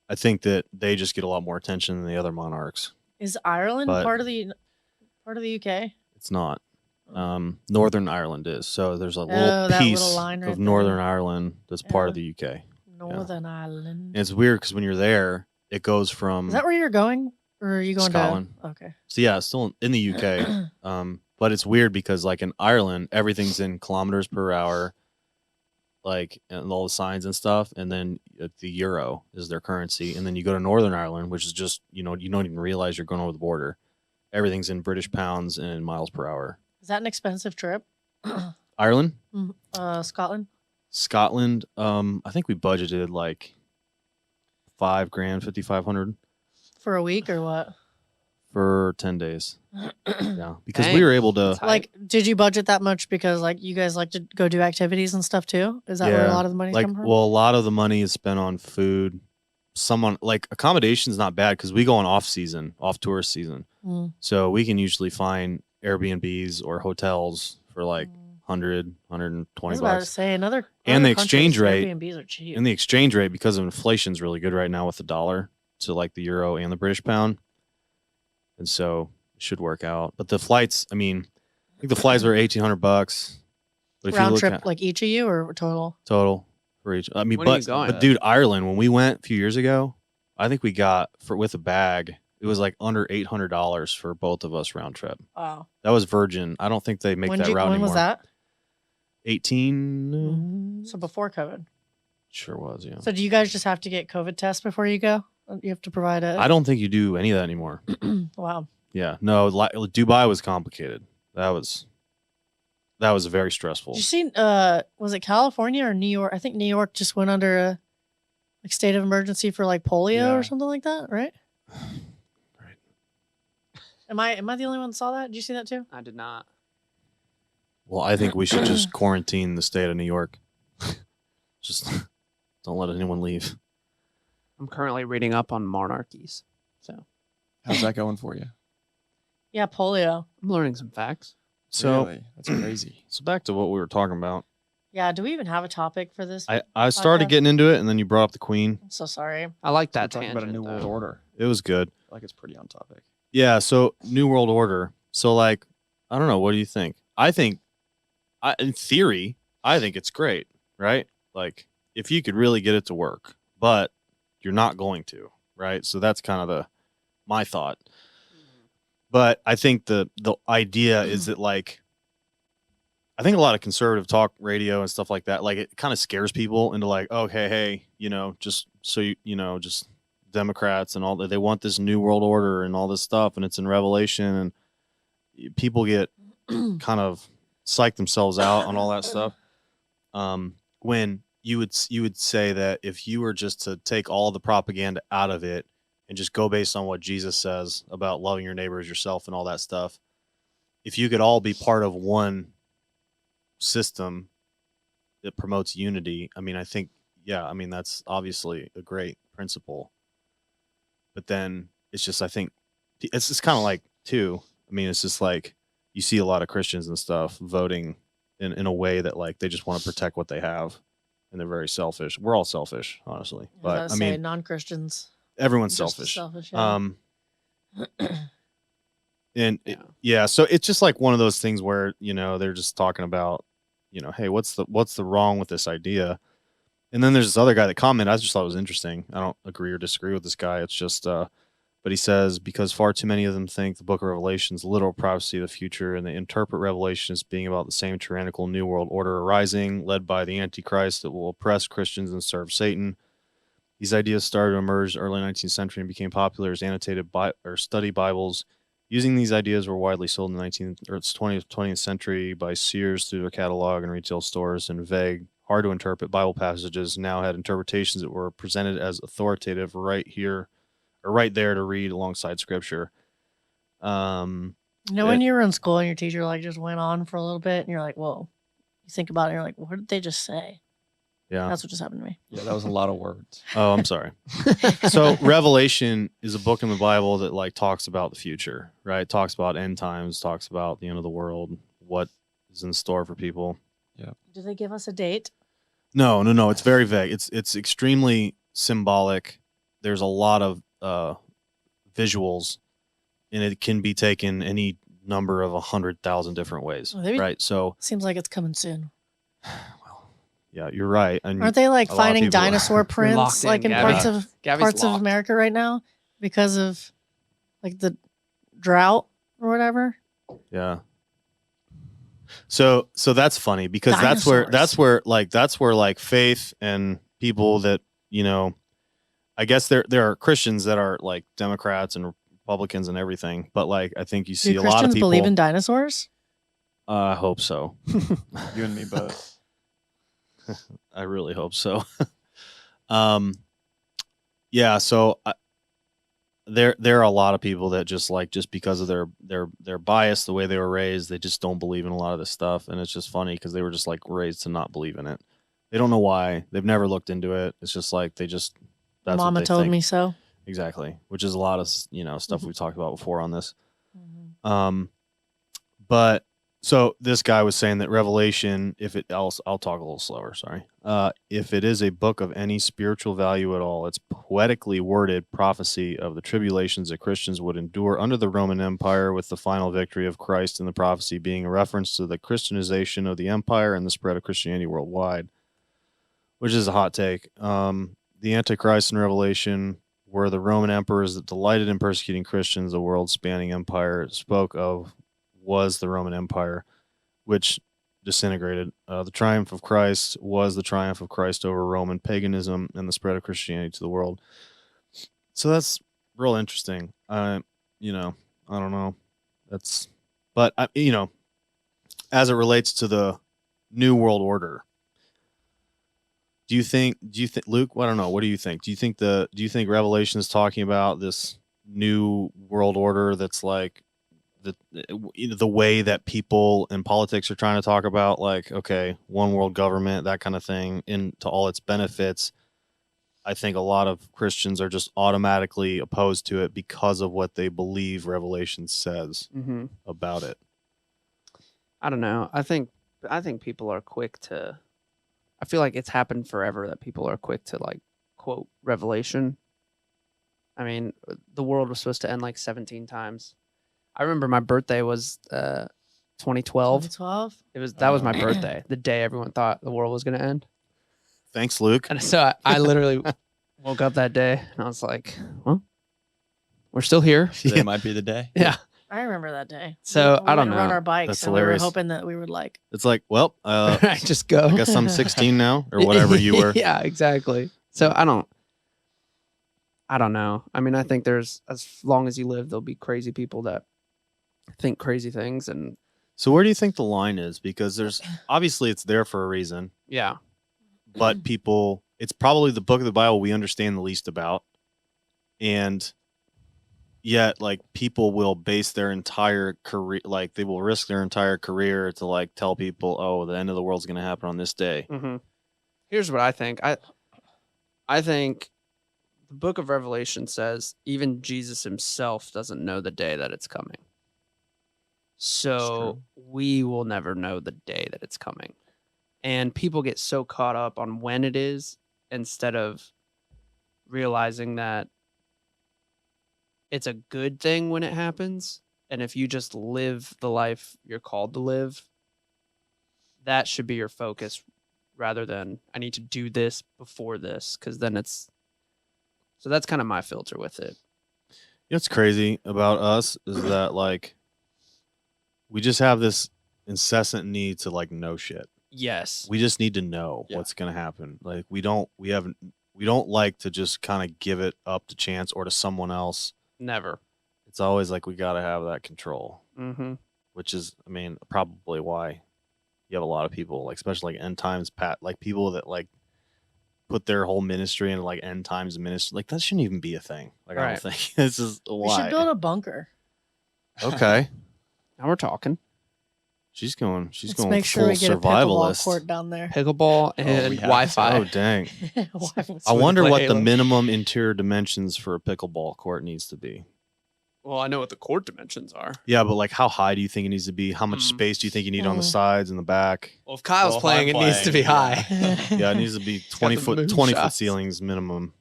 I think that they just get a lot more attention than the other monarchs. Is Ireland but- part of the UK? It's not. Northern Ireland is. So there's a Oh, little that piece little line right of there. Northern Ireland that's part of Yeah. the UK. Northern Ireland. And it's weird because when you're there, it goes from Is that where you're going? Or are you going Scotland. to Okay. So yeah, it's still in the UK. But it's weird because like in Ireland, everything's in kilometers per hour, like and all the signs and stuff. And then the euro is their currency. And then you go to Northern Ireland, which is just you don't even realize you're going over the border. Everything's in British pounds and in miles per hour. Is that an expensive trip? Ireland, Scotland? Scotland. I think we budgeted like $5,000, 5,500 For a week or what? for 10 days. Yeah, because Dang. we were able to. That's Like, did you budget that much because like you guys like to go do activities and stuff too? Is that where a lot of the money's like coming from? well, a lot of the money is spent on food. Someone like accommodation's not bad because we go on off tourist season, Mm. so we can usually find Airbnbs or hotels for like 100, I 120 was about to bucks. say And the other exchange countries, rate- Airbnbs are cheap. And the exchange rate, because of inflation's really good right now with the dollar to like the euro and the British pound, and so it should work out. But the flights, I think the flights are $1,800. But if you Round look trip, at like each of you or total? total for each, When are you but going? dude, Ireland, when we went a few years ago, I think we got with a bag, it was like under $800 for both of us round trip. Wow. That was Virgin. I don't think they make that route when anymore. was that? 18. So before COVID. Sure was, yeah. So do you guys just have to get COVID tests before you go? You have to provide a. I don't think you do any of that anymore. Wow. Yeah, no, Dubai was complicated. That was very stressful. Did you see? Was it California or New York? I think New York just went under a state of emergency for like polio Yeah. or something like that, right? Right. Am I the only one that saw that? Did you see that too? I did not. Well, I think we should just quarantine the state of New York. Just don't let anyone leave. I'm currently reading up on monarchies, so How's that going for you? Yeah, polio. I'm learning some facts. So, Really? That's crazy. so back to what we were talking about. Yeah. Do we even have a topic for this? I started podcast? getting into it, and then you brought up the Queen. I'm so sorry. I like We're that talking about a new world though. order. It was good. I feel like it's pretty on topic. Yeah. So New World Order. So like, I don't know. What do you think? In theory, I think it's great, right? Like, if you could really get it to work, but you're not going to, right? So that's kind of my thought. But I think the idea is that, like, I think a lot of conservative talk radio and stuff like that, like, it kind of scares people into like, okay, hey, just so just Democrats and all that, they want this new world order and all this stuff, and it's in Revelation, and people get kind of psych themselves out on all that stuff. When you would say that if you were just to take all the propaganda out of it and just go based on what Jesus says about loving your neighbor as yourself and all that stuff, if you could all be part of one system that promotes unity, I mean, I think, that's obviously a great principle. But then it's just, I think it's just kind of like, too, I mean, it's just like you see a lot of Christians and stuff voting in a way that, like, they just want to protect what they have, and they're very selfish. We're all selfish, honestly. But I mean, non-Christians, everyone's just selfish. Yeah. And so it's just like one of those things where, they're just talking about, hey, what's the wrong with this idea? And then there's this other guy that commented. I just thought it was interesting. I don't agree or disagree with this guy. It's just, but he says, because far too many of them think the book of Revelation is literal prophecy of the future, and they interpret Revelation as being about the same tyrannical new world order arising, led by the Antichrist that will oppress Christians and serve Satan. These ideas started to emerge early 19th century and became popular as annotated or study Bibles. Using these ideas were widely sold in the 20th century by Sears through their catalog and retail stores, and vague, hard to interpret Bible passages now had interpretations that were presented as authoritative right here or right there to read alongside Scripture. When you were in school and your teacher like just went on for a little bit, and you're like, "Whoa!" You think about it, and you're like, "What did they just say?" Yeah, That's what just happened to me. Yeah, that was a lot of words. Oh, I'm sorry. So Revelation is a book in the Bible that, like, talks about the future, right? Talks about end times, talks about the end of the world, what is in store for people. Yeah. Do they give us a date? No. It's very vague. It's extremely symbolic. There's a lot of visuals, and it can be taken any number of 100,000 different ways, right? So Seems like it's coming soon. yeah, you're right. And Aren't they like a lot of finding people- dinosaur prints locked in, like in Gabby. parts of locked. America right now because of like the drought or whatever? Yeah. So that's funny because that's where like faith and people that, I guess there are Christians that are like Democrats and Republicans and everything, but like I think you see Do a lot of Christians people believe in dinosaurs? I hope so. You and me both. I really hope so. Yeah, so there are a lot of people that just because of their bias, the way they were raised, they just don't believe in a lot of this stuff, and it's just funny because they were just like raised to not believe in it. They don't know why. They've never looked into it. It's just like that's Mama what they told think. me so. Exactly, which is a lot of stuff we've talked about before on this. Mhm. But so this guy was saying that Revelation, I'll talk a little slower, sorry. If it is a book of any spiritual value at all, it's poetically worded prophecy of the tribulations that Christians would endure under the Roman Empire, with the final victory of Christ in the prophecy being a reference to the Christianization of the empire and the spread of Christianity worldwide, which is a hot take. The Antichrist in Revelation were the Roman emperors that delighted in persecuting Christians. The world-spanning empire spoke of was the Roman Empire, which disintegrated. The triumph of Christ was the triumph of Christ over Roman paganism and the spread of Christianity to the world. So that's real interesting. I don't know. But as it relates to the New World Order, do you think, Luke? I don't know. What do you think? Do you think Revelation is talking about this new world order that's like the way that people in politics are trying to talk about, like, okay, one world government, that kind of thing, into all its benefits? I think a lot of Christians are just automatically opposed to it because of what they believe Revelation says about it. I don't know. I think people are quick to. I feel like it's happened forever that people are quick to like quote Revelation. I mean, the world was supposed to end like 17 times. I remember my birthday was 2012. 2012? That was my birthday, the day everyone thought the world was going to end. Thanks, Luke. And so I literally woke up that day and I was like, well, we're still here. Today might be the day. Yeah. I remember that day. So, we I don't went to run know. our bikes, That's and we hilarious. were hoping that we would like. It's like, well, I just go. I guess I'm 16 now or whatever you were. Yeah, exactly. So I don't know. I mean, I think there's, as long as you live, there'll be crazy people that think crazy things. And So where do you think the line is? Because there's obviously it's there for a reason, yeah, but people, it's probably the book of the Bible we understand the least about. And yet, like, people will base their entire career, like, they will risk their entire career to, like, tell people, oh, the end of the world's going to happen on this day. here's what I think. I think the book of Revelation says even Jesus himself doesn't know the day that it's coming. So we will never know the day that it's coming. And people get so caught up on when it is instead of realizing that it's a good thing when it happens. And if you just live the life you're called to live, that should be your focus rather than I need to do this before this. Because then it's, so that's kind of my filter with it. You know what's crazy about us is that, like, we just have this incessant need to, like, know shit. Yes. We just need to know Yeah. what's going to happen. Like, we don't like to just kind of give it up to chance or to someone else. Never. It's always like we got to have that control, Mm-hmm. which is, I mean, probably why you have a lot of people, like, especially like end times, like people that like put their whole ministry in like end times ministry. Like, that shouldn't even be a thing. Like, I Right. don't think this is We why. should build a bunker. Okay. Now we're talking She's going Let's make sure full we get a pickleball survivalist. court down there. pickleball and we have Wi-Fi. Oh, dang. Wi-Fi. I we wonder play what the Halo. minimum interior dimensions for a pickleball court needs to be. Well, I know what the court dimensions are. Yeah, but like, how high do you think it needs to be? How much Mm. space do you think you need on the Mm. sides and the back? Well, if Kyle's Well, if playing, I'm it needs to be playing, high. yeah. Yeah, it needs to be got 20 the foot moon 20 foot shots. ceilings minimum,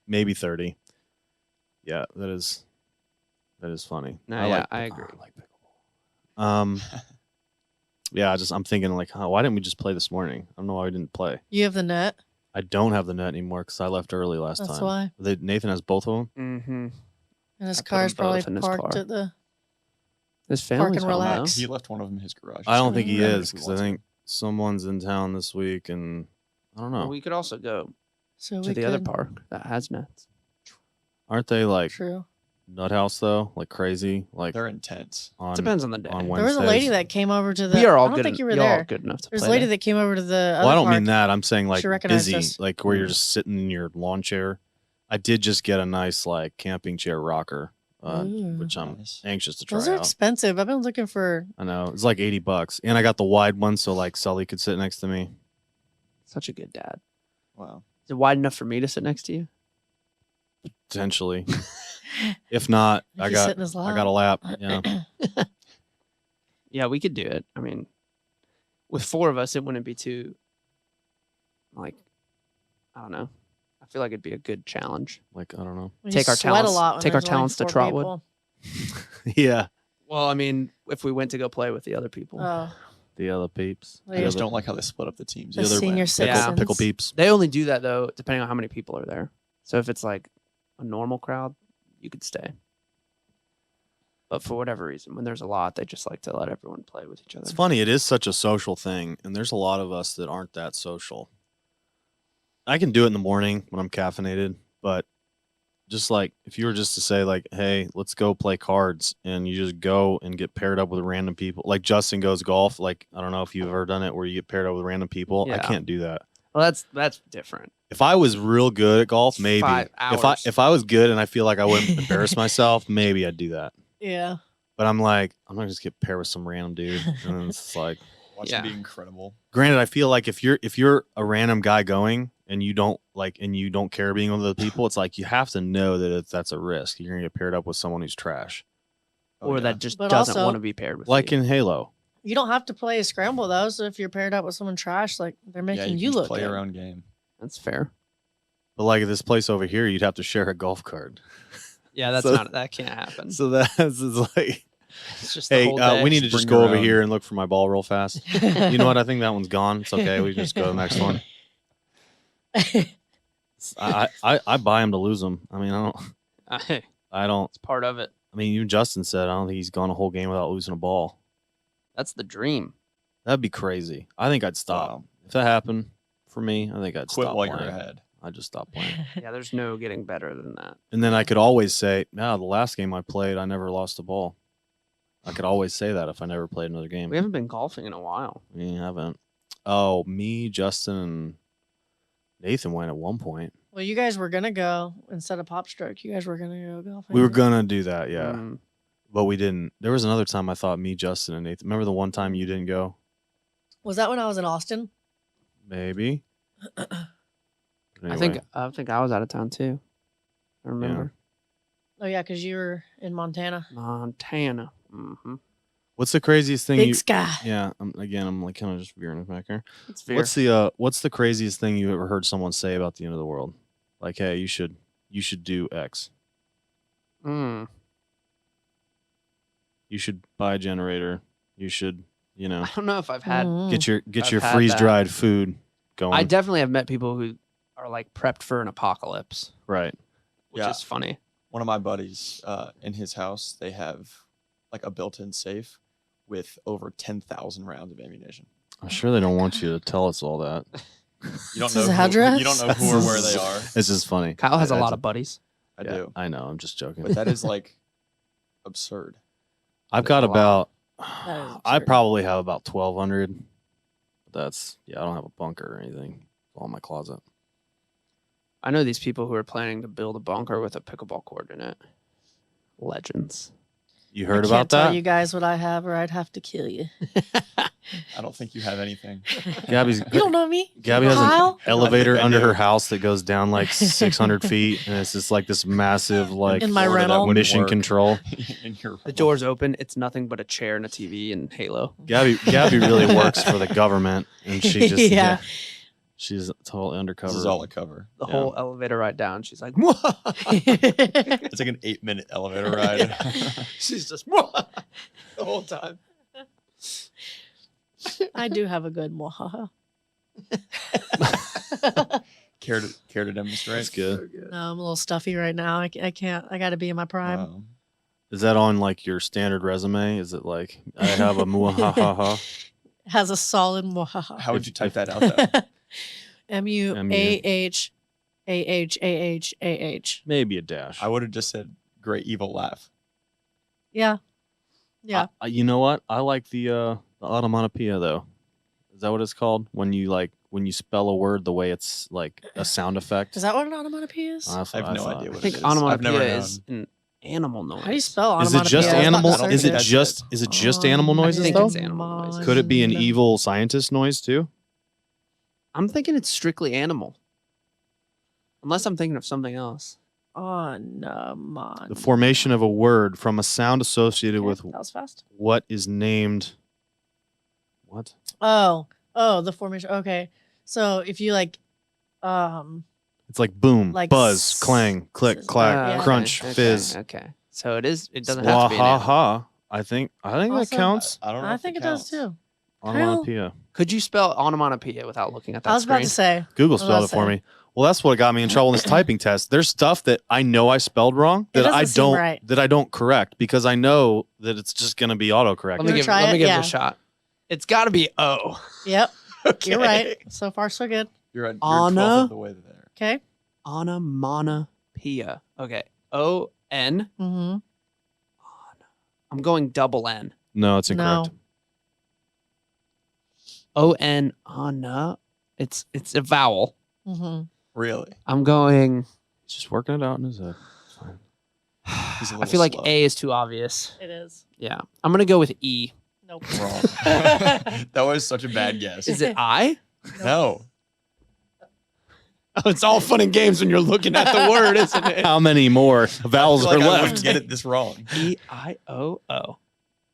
maybe 30. Yeah, that is funny. No, yeah, I agree. I like pickleball. Yeah, I'm thinking like, why didn't we just play this morning? I don't know why we didn't play. You have the net. I don't have the net anymore because I left early last That's time. why. Nathan has both of them. Mm-hmm. And his I put car's them both probably in his parked car. at the. His Park family's and home, though. relax. He left one of them in his garage. I don't think he Grab it is if we because I want to. think someone's in town this week, and I don't know. Well, we could also go So to we the other could- park that has nets. Aren't they like True. nut house though? Like crazy? Like They're intense. on Depends on the day. on There was a lady Wednesdays? that came over to the. We are all I don't good. think you were y'all are there. good enough to There's play a lady that. that came over to the. Well, I other don't mean park. that. I'm saying like She recognized busy, us. like where you're just sitting in your lawn chair. I did just get a nice like camping chair rocker, Ooh. which I'm Nice. anxious to try Those are out. expensive. I've been looking for. I know it's like $80, and I got the wide one, so like Sully could sit next to me. Such a good dad. Wow. Is it wide enough for me to sit next to you? Potentially, if not, If I you got sit in his I got a lap. Yeah, Yeah, we could do it. I mean, with four of us, it wouldn't be too, like, I don't know. I feel like it'd be a good challenge. like I don't know. You Take our sweat talents- A lot when take our there's only talents to 4 Trotwood. people. Yeah, Well, I mean, if we went to go play with the other people, Oh, the other peeps. Well, I Yeah. just The other don't like how they split up the teams. The either way. senior pickle, citizens. pickle peeps. they only do that though, depending on how many people are there. So if it's like a normal crowd, you could stay. But for whatever reason, when there's a lot, they just like to let everyone play with each other. It's funny. It is such a social thing, and there's a lot of us that aren't that social. I can do it in the morning when I'm caffeinated, but just like if you were just to say like, "Hey, let's go play cards," and you just go and get paired up with random people, like Justin goes golf. Like I don't know if you've ever done it where you get paired up with random people. I Yeah. can't do that. Well, that's different. If I was real good at golf, maybe. 5 hours. If I was good and I feel like I wouldn't embarrass myself, maybe I'd do that. yeah. But I'm like, I'm not just get paired with some random dude. And then it's just like, Watch Yeah. it be incredible. granted, I feel like if you're a random guy going and you don't care being with other people, it's like you have to know that that's a risk. You're gonna get paired up with someone who's trash. Oh, Or yeah. that just But doesn't also- want to be paired with Like you. in Halo. You don't have to play a scramble though. So if you're paired up with someone trash, like they're Yeah, making you you can look play good. your own game. That's fair. But like this place over here, you'd have to share a golf card. Yeah, that's So- that can't happen. So that's it's like, It's just the hey, whole day. we need to Just just bring go your over own. here and look for my ball real fast. You know what? I think that one's gone. It's okay. We can just go to the next one. I buy him to lose him. I mean, Hey, I don't. it's part of it. I mean, even Justin said I don't think he's gone a whole game without losing a ball. That's the dream. That'd be crazy. I think I'd stop Wow. if that happened for me. I think I'd Quit stop while playing. you're ahead. I'd just stop playing. Yeah, there's no getting better than that. And then I could always say, "No, the last game I played, I never lost a ball." I could always say that if I never played another game. We haven't been golfing in a while. We haven't. Oh, me, Justin, and Nathan went at one point. Well, you guys were gonna go instead of Pop Stroke. You guys were gonna go golfing. We were gonna do that, yeah, Mm, but we didn't. There was another time I thought me, Justin, and Nathan. Remember the one time you didn't go? Was that when I was in Austin? Maybe. I think I was out of town too. I remember Oh yeah, because you were in Montana. Montana. Mm-hmm. What's the craziest thing Big you? sky. Yeah, I'm like kind of just veering it back here. It's fair. What's the craziest thing you ever heard someone say about the end of the world? Like, hey, you should do X. Mm. You should buy a generator. You should, I don't know if I've had. Mhm. get your I've had freeze dried food going. I definitely have met people who are like prepped for an apocalypse, right. which Yeah. is funny. One of my buddies, in his house, they have like a built-in safe with over 10,000 rounds of ammunition. I'm sure they don't want you to tell us all that. You don't This know is who, address? you don't know who or where they are. It's just funny. Kyle has a That's lot a- of buddies. I Yeah, do, I know. I'm just joking. but that is like absurd. I've got a lot. about. That is I absurd. probably have about 1,200. That's I don't have a bunker or anything. It's all in my closet. I know these people who are planning to build a bunker with a pickleball court in it. Legends. You I heard can't about tell that? you guys what I have, or I'd have to kill you. I don't think you have anything. Gabby's You don't know me. Gabby has Kyle? an elevator I under do. her house that goes down like 600 feet, and it's just like this massive like In my Florida, that rental. wouldn't mission work. control. In your The door's open. It's nothing but a chair and a TV and Halo. Gabby really works for the government, and she just Yeah. she's totally undercover. This is all I cover. The Yeah. whole elevator ride down. She's like, It's like an 8-minute elevator ride. she's just the whole time. I do have a good mwahaha. Care to demonstrate? That's good. No, I'm a little stuffy right now. I can't. I got to be in my prime. Wow. Is that on like your standard resume? Is it like I have a muahaha? Has a solid mwahaha. How would you type that out though? MUAHAHAHAH. Maybe a dash. I would have just said great evil laugh. Yeah. Yeah. You know what? I like the onomatopoeia though. Is that what it's called? When you spell a word the way it's like a sound effect. Is that what an onomatopoeia is? That's I what have no thought. idea I what think it is. I've never onomatopoeia known. is an animal noise. How do you spell Is onomatopoeia? it just I was about to animal? search Is it. it That's just it. is it just animal I noises think though? it's animal noises. Could it be an Mon- evil scientist noise too? I'm thinking it's strictly animal. Unless I'm thinking of something else. The formation of a word from a sound associated Okay, with that was fast. what is named. What? Oh, the formation. Okay, so if you like, It's like boom, Like buzz, clang, click, clack, Yeah. crunch, okay, fizz. Okay. So it doesn't have to be an animal. Swahaha. I think that Also, counts. I don't know. I if think it counts. does too. Onomatopoeia. Could you spell onomatopoeia without looking at that I was about screen? to say. Google was about spelled to it for say. me. Well, that's what got me in trouble in this typing test. There's stuff that I know I spelled wrong It that I doesn't seem don't right. that I don't correct because I know that it's just going to be autocorrect. Let me wanna give, try let me it? give it Yeah. a shot. It's got to be O. Yep, Okay. you're right. So far, so good. You're at Anna? 12th of the way there. Okay. Onomatopoeia. Okay. O-N. Mm-hmm. I'm going double N. No, it's incorrect. O-N. Ana. It's a vowel. Mm-hmm. Really? I'm going. He's just working it out in his head. It's fine. He's a I little feel like slow. A is too obvious. It is. Yeah. I'm going to go with E. Nope. Wrong. That was such a bad guess. Is it I? No. Oh, it's all fun and games when you're looking at the word, isn't it? How many more vowels I feel are like I left? wouldn't get it this wrong. E-I-O-O.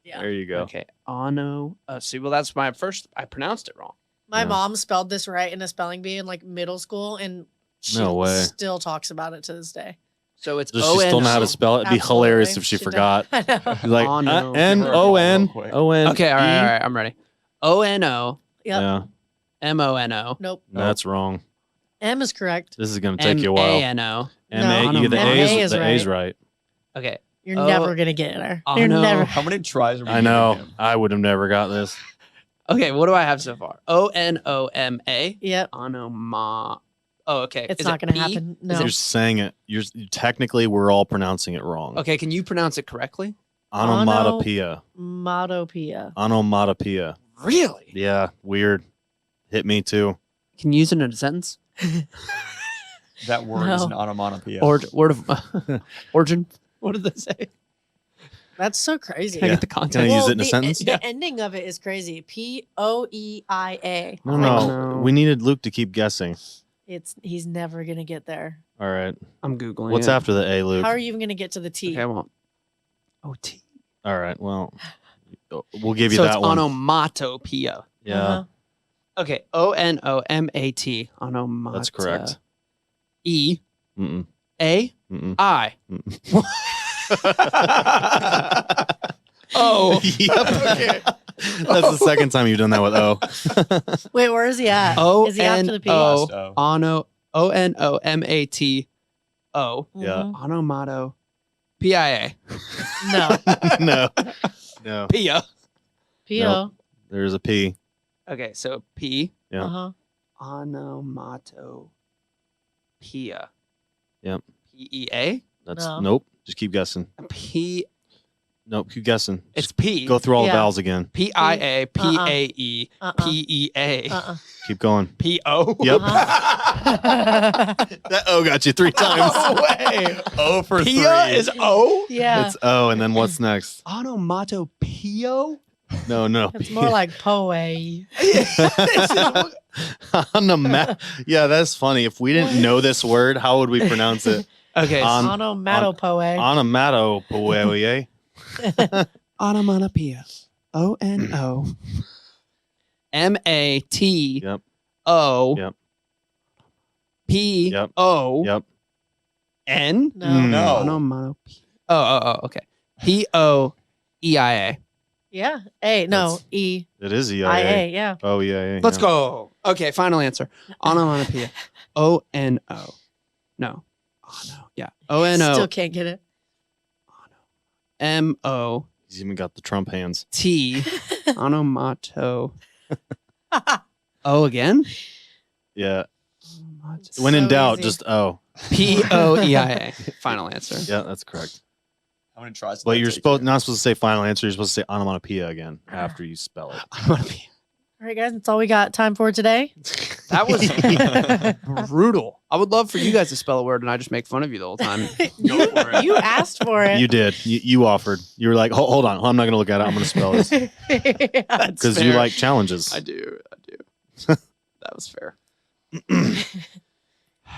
Yeah. There you go. Okay. Ono. See, well, that's my first. I pronounced it wrong. My Yeah. mom spelled this right in a spelling bee in like middle school, and she No way. still talks about it to this day. So it's Does she still know how to spell it? It'd be hilarious if she does. forgot. I know. She's like Ono. N-O-N, Real quick. O-N. Okay. All right. E. All right. I'm ready. O-N-O. Yep. Yeah, M-O-N-O. Nope. that's wrong. M is correct. This is gonna take you a while. M-A-N-O. M-A, you get the M-A A's. is The A's right. right. Okay. You're Oh, never gonna get there. oh, You're no. never. How many tries are we I know. giving him? I would have never got this. Okay, what do I have so far? O-N-O-M-A. Yep. Onoma. Oh, okay. It's Is not it gonna P? happen. No. You're saying it. Technically, we're all pronouncing it wrong. Okay, can you pronounce it correctly? Onomatopoeia. Onomatopoeia. Onomatopoeia. Really? Yeah, weird. Hit me too. Can you use it in a sentence? That word is No. an onomatopoeia. Or word of origin? What did they say? That's so crazy. Can I Yeah. get the Can I context? use it in a the, sentence? The ending of it is crazy. Poeia. No, Oh, no. no. We needed Luke to keep guessing. He's never gonna get there. All right. I'm Googling What's it. after the A, Luke? How are you even gonna get to the T? Okay, I won't. O-T. All right. Well, we'll give you So that it's one. onomatopoeia. Yeah, Uh-huh. Okay, O-N-O-M-A-T. Onomata. that's correct. E. Mm-mm. A. Mm-mm. I. Mm-mm. O. Yep. That's the second time you've done that with O. Wait, where is he at? O Is he after the P? N-O. Last O. O-N-O-M-A-T-O. Yeah. Mhm. Onomato. P-I-A. No. No. No. Pia. P-O. There's a P. Okay, so P. Yeah. Uh-huh. Onomato. Pia. Yep. P-E-A? That's No. nope. Just keep guessing. P. Nope. Keep guessing. It's Just P. go through all the Yeah. vowels again. P-I-A. P-A-E. Uh-uh. P-E-A. Uh-uh. Keep going. P-O. Yep. Uh-huh. That O got you 3 times. No way. O for Pia 3. is O? Yeah. It's O, and then what's next? Onomatopoeia? No. It's more like poe. Yeah, that's funny. If we didn't know this word, how would we pronounce it? Okay. On- Onomatopoe. Onomatopoeia. Onomatopoeia. O-N-O. M-A-T. Yep. O. Yep. P. Yep. O. Yep. N. No. Mm. No. Onomatopoeia. Oh, okay. P-O-E-I-A. Yeah. A. No. That's- E. It is EIA. I-A. Yeah. Oh, EIA. Let's yeah. go. Okay, final answer. Onomatopoeia. O-N-O. No. Oh, no. Yeah. Still O-N-O. can't get it. M-O. He's even got the Trump hands. T. Onomato. O again? Yeah. Onomato- When in So doubt, easy. just O. P-O-E-I-A. Final answer. Yeah, that's correct. How many tries? did But that you're take supposed you? not supposed to say final answer. You're supposed to say onomatopoeia again after you spell it. Onomatopoeia. All right, guys. That's all we got time for today. That was brutal. I would love for you guys to spell a word and I just make fun of you the whole time. you, you asked for it. You did. You offered. You were like, hold on. I'm not going to look at it. I'm going to spell this because you like challenges. I do. That was fair.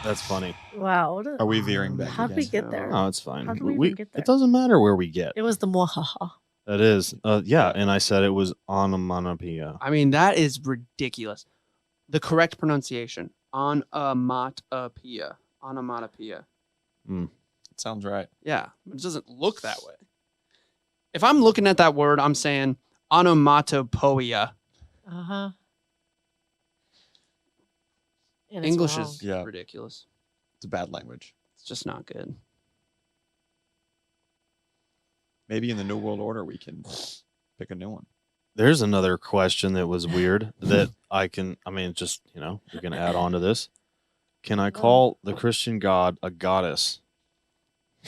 That's funny. Wow. what a- Are we veering back? How'd we again? get there? Oh, it's fine. How did we even get there? It doesn't matter where we get. It was the mwahaha. That is. Yeah. And I said it was onomatopoeia. I mean, that is ridiculous. The correct pronunciation. Onomatopoeia. Onomatopoeia. Sounds right. Yeah. It doesn't look that way. If I'm looking at that word, I'm saying onomatopoeia. Uh-huh. And it's English wrong. is Yeah. ridiculous. It's a bad language. It's just not good. Maybe in the New World Order we can pick a new one. There's another question that was weird that just, we can add on to this. Can I call the Christian God a goddess?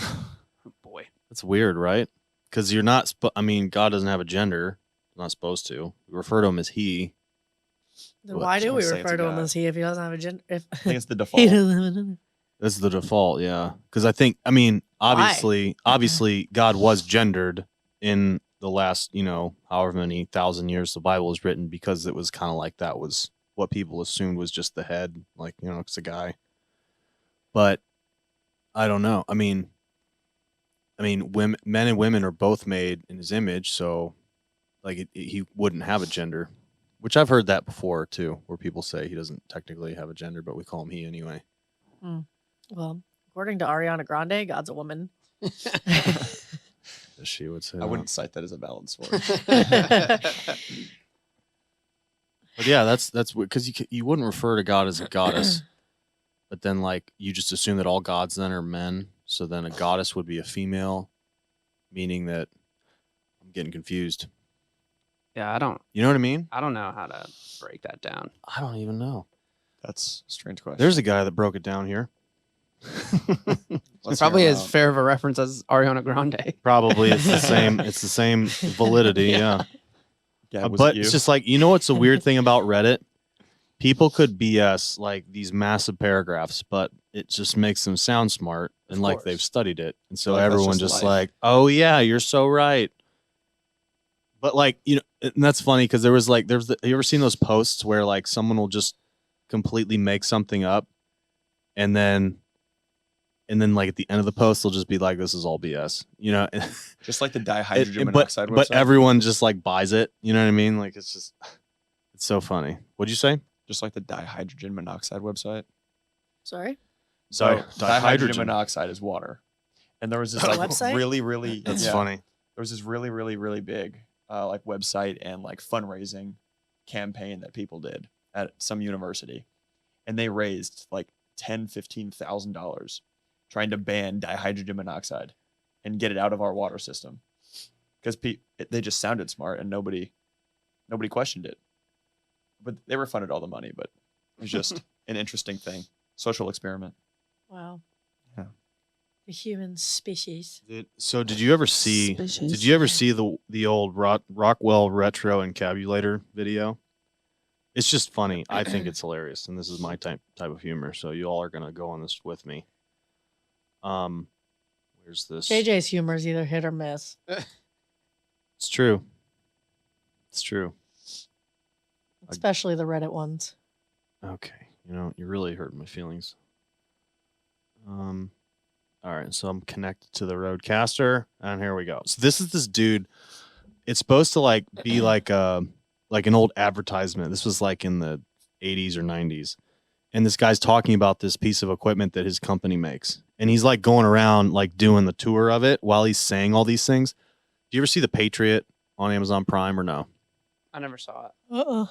Oh, boy. That's weird, right? Because you're not, God doesn't have a gender. Not supposed to. We refer to him as he. Then Well, why do I we say it's refer a to him guy. as he if he doesn't have a gender? If I think it's the he default. doesn't have a gender. That's the default, yeah. Because I think, obviously, God was gendered in the last, however many thousand years the Bible was written, because it was kind of like that was what people assumed was just the head, like, it's a guy. But I don't know. Women, men and women are both made in his image, so like he wouldn't have a gender, which I've heard that before too, where people say he doesn't technically have a gender, but we call him he anyway. Well, according to Ariana Grande, God's a woman. She would say. I that. wouldn't cite that as a valid source. But yeah, that's because you wouldn't refer to God as a goddess. but then like you just assume that all gods then are men. So then a goddess would be a female, meaning that I'm getting confused. Yeah, I don't You know what I mean? know how to break that down. I don't even know. That's a strange question. There's a guy that broke it down here. Let's Probably hear him as out. fair of a reference as Ariana Grande. Probably it's the same. It's the same validity. Yeah. Yeah, was But it you? it's just like, you know what's the weird thing about Reddit? People could BS like these massive paragraphs, but it just makes them sound smart and Of like course. they've studied it. And so Like, that's everyone just just life. like, oh yeah, you're so right. But like, you know, and that's funny because have you ever seen those posts where like someone will just completely make something up and then like at the end of the post they'll just be like, this is all BS, you know? just like the dihydrogen but monoxide website. everyone just like buys it, you know what I mean? Like it's so funny. What'd you say? Just like the dihydrogen monoxide website. Sorry. So dihydrogen Dihydrogen. monoxide is water, and there was this A like website? really That's yeah, funny. There was this really big like website and like fundraising campaign that people did at some university, and they raised like $15,000 trying to ban dihydrogen monoxide and get it out of our water system because they just sounded smart and nobody questioned it. But they refunded all the money, but it was just an interesting thing. Social experiment. Wow. Yeah. The human species. Did you ever see the old Rockwell retro encabulator video? It's just funny. I think it's hilarious, and this is my type of humor. So you all are gonna go on this with me. Where's this? JJ's humor is either hit or miss. It's true. It's true. Especially the Reddit ones. Okay, you know, you're really hurting my feelings. All right, so I'm connected to the Roadcaster, and here we go. So this is this dude. It's supposed to like be like an old advertisement. This was like in the 80s or 90s, and this guy's talking about this piece of equipment that his company makes, and he's like going around like doing the tour of it while he's saying all these things. Do you ever see The Patriot on Amazon Prime or no? I never saw it. Uh-uh.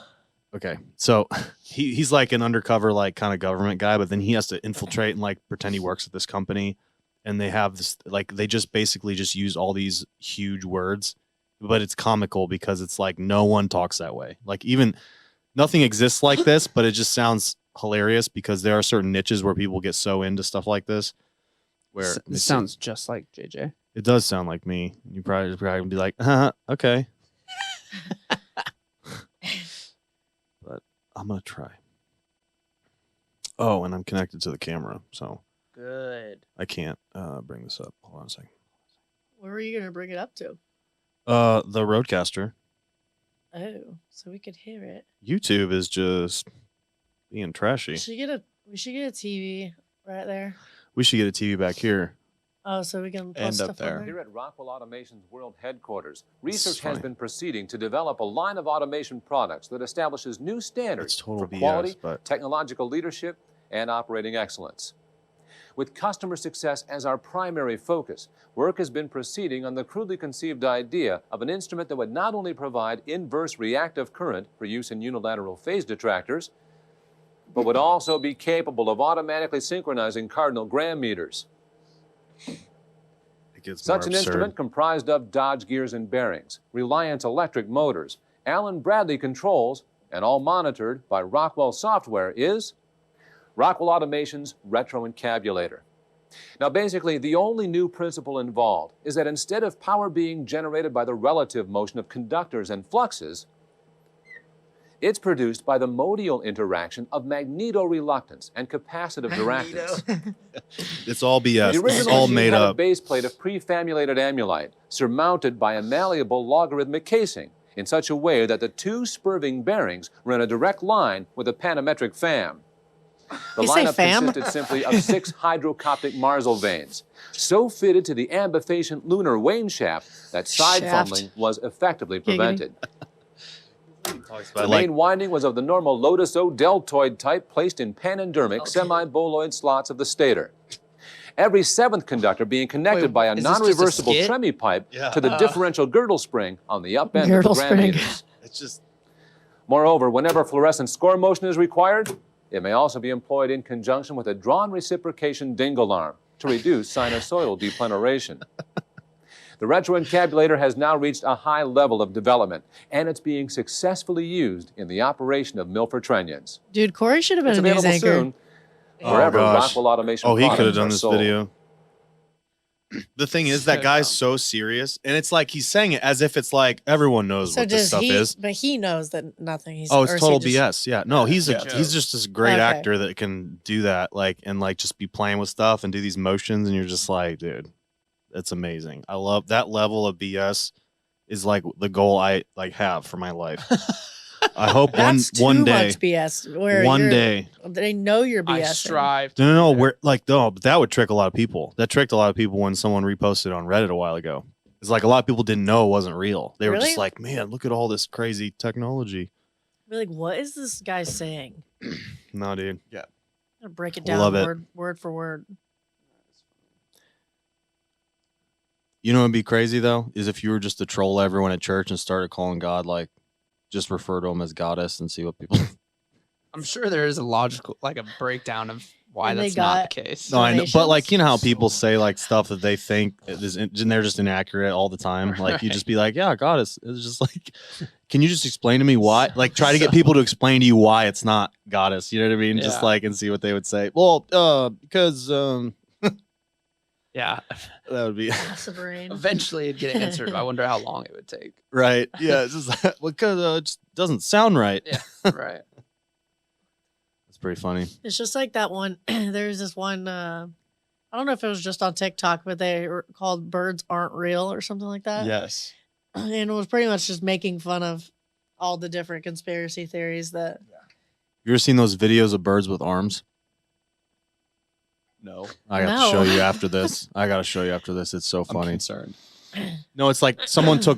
Okay, so he's like an undercover like kind of government guy, but then he has to infiltrate and like pretend he works at this company, and they have this like they just basically just use all these huge words, but it's comical because it's like no one talks that way. Like even nothing exists like this, but it just sounds hilarious because there are certain niches where people get so into stuff like this. Where It sounds just like JJ. it does sound like me. You probably be like, okay. But I'm gonna try. Oh, and I'm connected to the camera, so Good. I can't bring this up. Hold on a second. Where were you going to bring it up to? The Roadcaster. Oh, so we could hear it. YouTube is just being trashy. We should get a TV right there. We should get a TV back here. Oh, so we can post And up stuff there. on Here at Rockwell Automation's world headquarters, This is research has funny. been proceeding to develop a line of automation products that establishes new standards It's total for BS, quality, but technological leadership, and operating excellence. With customer success as our primary focus, work has been proceeding on the crudely conceived idea of an instrument that would not only provide inverse reactive current for use in unilateral phase detractors, but would also be capable of automatically synchronizing cardinal gram meters. it gets Such more an absurd. instrument comprised of Dodge gears and bearings, Reliance electric motors, Allen Bradley controls, and all monitored by Rockwell software is Rockwell Automation's Retro Encabulator. Now basically, the only new principle involved is that instead of power being generated by the relative motion of conductors and fluxes, it's produced by the modial interaction of magneto-reluctance and capacitive directivence. It's all BS. The It's original all machine made had a up. base plate of prefamulated amulite surmounted by a malleable logarithmic casing in such a way that the two spurving bearings were in a direct line with a panometric fam. The You say lineup fam? consisted simply of 6 hydrocoptic Marsal vanes, so fitted to the ambifacient lunar wane shaft that side Shaft. fumbling was effectively Giggity. prevented. But The like, main winding was of the normal Lotus O deltoid type placed in panendermic semi-boloid slots of the stator. Every 7th conductor being connected Wait, by a is this just a non-reversible skit? tremie pipe Yeah. to the differential girdle spring on the up end of the Girdle gram spring. meters. it's just Moreover, whenever fluorescent score motion is required, It may also be employed in conjunction with a drawn reciprocation dingle arm to reduce sinusoidal depleneration. The retroencabulator has now reached a high level of development, and it's being successfully used in the operation of Milford Trunnions. Dude, Corey should have been It's a news available anchor. soon wherever gosh. Rockwell Automation Oh, he could have products done are this sold. video. The thing is, So that guy's dumb. so serious, and it's like he's saying it as if it's like everyone knows So what this does stuff he? is. But he knows that nothing. He's Oh, or it's is he total just- BS. Yeah, no, he's Yeah. he's just this great Okay. actor that can do that, like, and like just be playing with stuff and do these motions, and you're just like, dude, that's amazing. I love that level of BS. Is like the goal I like have for my life. I hope That's one too day, much BS. Where one you're- day. they know you're I BS. strive. No, we're like no, but that would trick a lot of people. That tricked a lot of people when someone reposted on Reddit a while ago. It's like a lot of people didn't know it wasn't real. They were Really? just like, man, look at all this crazy technology. Be like, what is this guy saying? No, dude. I'm gonna break it Love down it. word for word. You know what'd be crazy though? Is if you were just to troll everyone at church and started calling God like just refer to him as goddess and see what people I'm sure there is a logical, like a breakdown of why And they that's not got- the case. No, I know, but donations? like you know how people say like stuff that they think is and they're just inaccurate all the time. Like you Right. just be like, yeah, goddess. It's just like, can you just explain to me why? Like try to get people to explain to you why it's not goddess. You know what I mean? Just Yeah. like and see what they would say. Well, because Yeah. that would be Massive brain. Eventually it'd get answered. I wonder how long it would take. right. Yeah, it's just because it just doesn't sound right. Yeah. Right. It's pretty funny. It's just like that one. There's this one. I don't know if it was just on TikTok, but they were called "Birds Aren't Real" or something like that. Yes. And it was pretty much just making fun of all the different conspiracy theories that. You ever seen those videos of birds with arms? No. I got to No. show you after this. I got to show you after this. It's so I'm funny. concerned. No, it's like someone took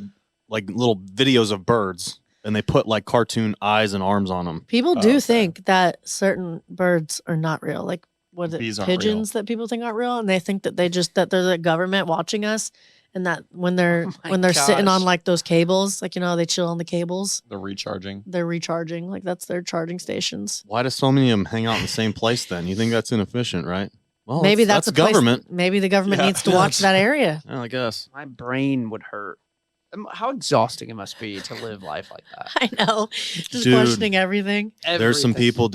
like little videos of birds and they put like cartoon eyes and arms on them. People Oh, do okay. think that certain birds are not real, like what is Bees it, aren't real. pigeons that people think aren't real, and they think that that they're the government watching us, and that when they're Oh my when they're sitting on gosh. like those cables, like they chill on the cables, The recharging. they're recharging, like that's their charging stations. Why do so many of them hang out in the same place then? You think that's inefficient, right? Well, Maybe that's a place- government. Maybe the government Yeah. needs to watch that area. Yeah, I guess. My brain would hurt. How exhausting it must be to live life like that. I know, just Dude. questioning everything. There's some Everything. people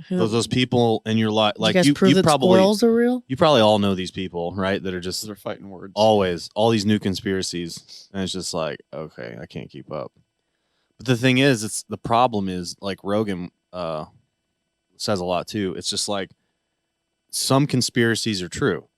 Who- those people in your life Did like you guys prove that probably squirrels are real? you probably all know these people, right? That are just They're fighting words. always all these new conspiracies and it's just like, okay, I can't keep up. But the thing is, it's the problem is like Rogan says a lot too. It's just like some conspiracies are true.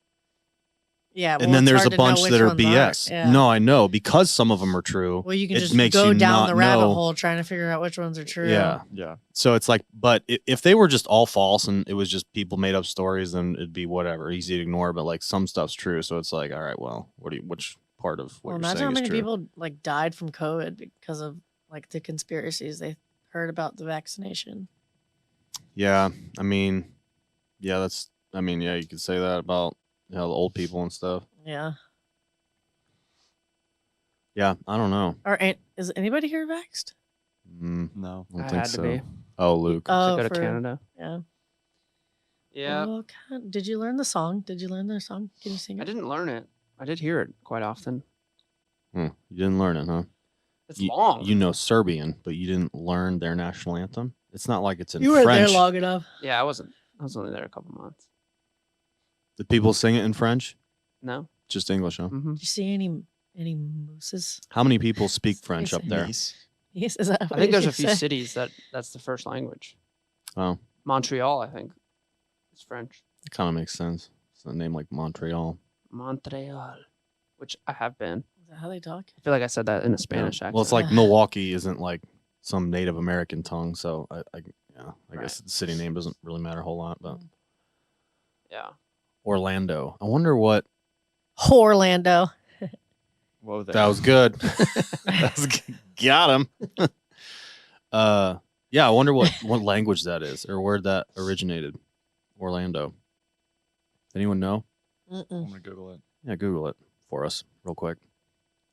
Yeah, And then it's there's hard a to know bunch which that are ones BS. Yeah. No, I know because some of them are true. Well, you can it just makes go you down not the rabbit know. hole trying to figure out which ones are true. Yeah. Yeah. So it's like, but if they were just all false and it was just people made up stories, then it'd be whatever, easy to ignore. But like some stuff's true, so it's like, all right, well, which part of what Well, you're imagine saying how is many true? people like died from COVID because of like the conspiracies they heard about the vaccination. Yeah, I mean, yeah, you could say that about the old people and stuff. Yeah. Yeah, I don't know. Is anybody here vaxxed? No. I don't I think had so. to be Oh, Luke. Oh, to go to for- Canada. Yeah. Yeah. Oh, did you learn the song? Did you learn their song? Can you sing it? I didn't learn it. I did hear it quite often. You didn't learn it, huh? It's you, long. You know Serbian, but you didn't learn their national anthem. It's not like it's in You weren't French. there long enough. Yeah, I wasn't. I was only there a couple months. Did people sing it in French? No. Just English, huh? Mm-hmm. Did you see any mooses? How many people speak French up there? Nice. Yes, is that I what think there's you a few said? cities that's the first language. Oh, Montreal, I think, is French. it kind of makes sense. It's a name like Montreal. Montreal, which I have been. Is that how they talk? I feel like I said that in a Spanish accent. Well, it's like Milwaukee isn't like some Native American tongue, so I guess the city name doesn't really matter a whole lot. But yeah. Orlando, I wonder what Orlando. Whoa there. that was good. Got him. Yeah, I wonder what language that is or where that originated. Orlando. Anyone know? Mm-mm. I'm gonna Google it. Yeah, Google it for us real quick.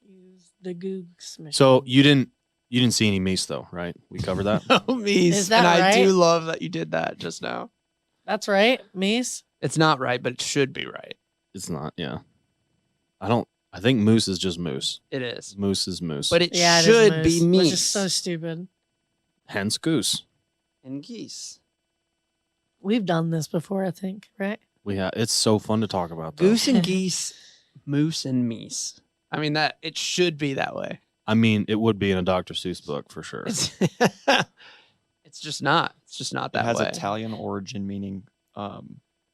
Use the Googs machine. So you You didn't see any meese though, right? We covered that. Oh, meese. Is that and I do right? love that you did that just now. That's right, Mies. It's not right, but it should be right. It's not. Yeah. I think moose is just moose. It is. Moose is moose. But it Yeah, it is should be moose, meese. which is so stupid. hence goose. And geese. We've done this before, I think, right? It's so fun to talk about. Though. Goose and geese, moose and meese. I mean, that it should be that way. I mean, it would be in a Dr. Seuss book for sure. It's, it's just not. It's just not It that has way. Italian origin, meaning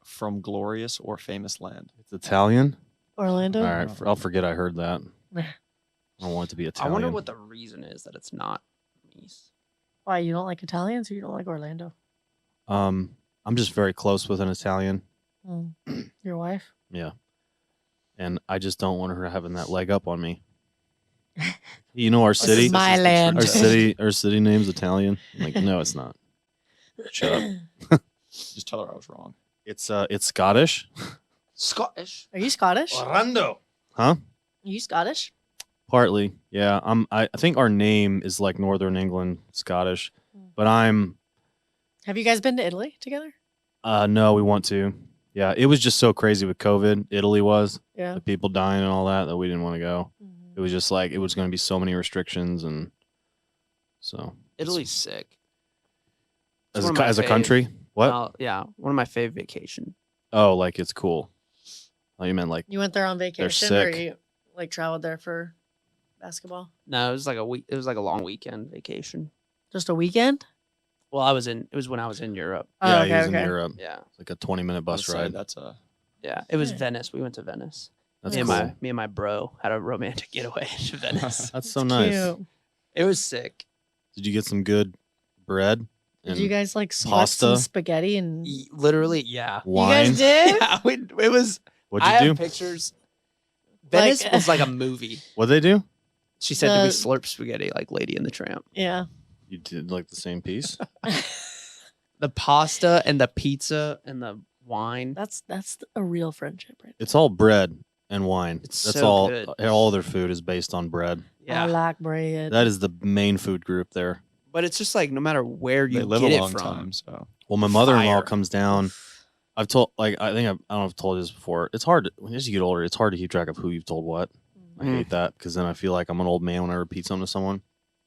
from glorious or famous land. It's Italian. Orlando. All right, I'll forget I heard that. I don't want it to be I Italian. wonder what the reason is that it's not meese. Why, you don't like Italians or you don't like Orlando? I'm just very close with an Italian. Mm. Your wife? Yeah. And I just don't want her having that leg up on me. You know our This city. is my land. Our city name's Italian. I'm like, no, it's not. Shut up. Just tell her I was wrong. It's Scottish. Scottish. Are you Scottish? Orlando. Huh? Are you Scottish? Partly. Yeah. I think our name is like Northern England Scottish. But I'm Have you guys been to Italy together? no, we want to. Yeah. It was just so crazy with COVID. Italy was. Yeah. The people dying and all that we didn't want to go. Mhm. It was just like it was going to be so many restrictions, and so Italy's sick. as one a, of my as a fave. country, what? Yeah, one of my favorite vacation. Oh, like it's cool. Oh, you meant like You went there on vacation or sick. you like traveled there for basketball? No, it was like a week. It was like a long weekend vacation. Just a weekend? Well, it was when I was in Europe. yeah, Oh, he okay, was okay. in Europe. Yeah, It's like a 20-minute bus I'd say ride. That's a yeah. It was Yeah. Venice. We went to Venice. That's me cool. and me and my bro had a romantic getaway to Venice. That's so nice. Cute. It was sick. Did you get some good bread Did and you guys like split some pasta? spaghetti and Literally, yeah. you wine? guys did? Yeah, it was. What'd I you have do? pictures. Venice Like- was like a movie. What'd they do? She said that we The- slurp spaghetti like Lady and the Tramp. Yeah. You did like the same piece? The pasta and the pizza and the wine. That's a real friendship, right? It's all bread and wine. It's That's so all. good. All their food is based on bread. Yeah, I like bread. That is the main food group there. but it's just like no matter where you they live get a it long from. time, so Well, my mother-in-law Fire. comes down. I've told, like, I think I don't know if I've told you this before. It's hard as you get older. It's hard to keep track of who you've told what. I Mm. hate that because then I feel like I'm an old man when I repeat something to someone.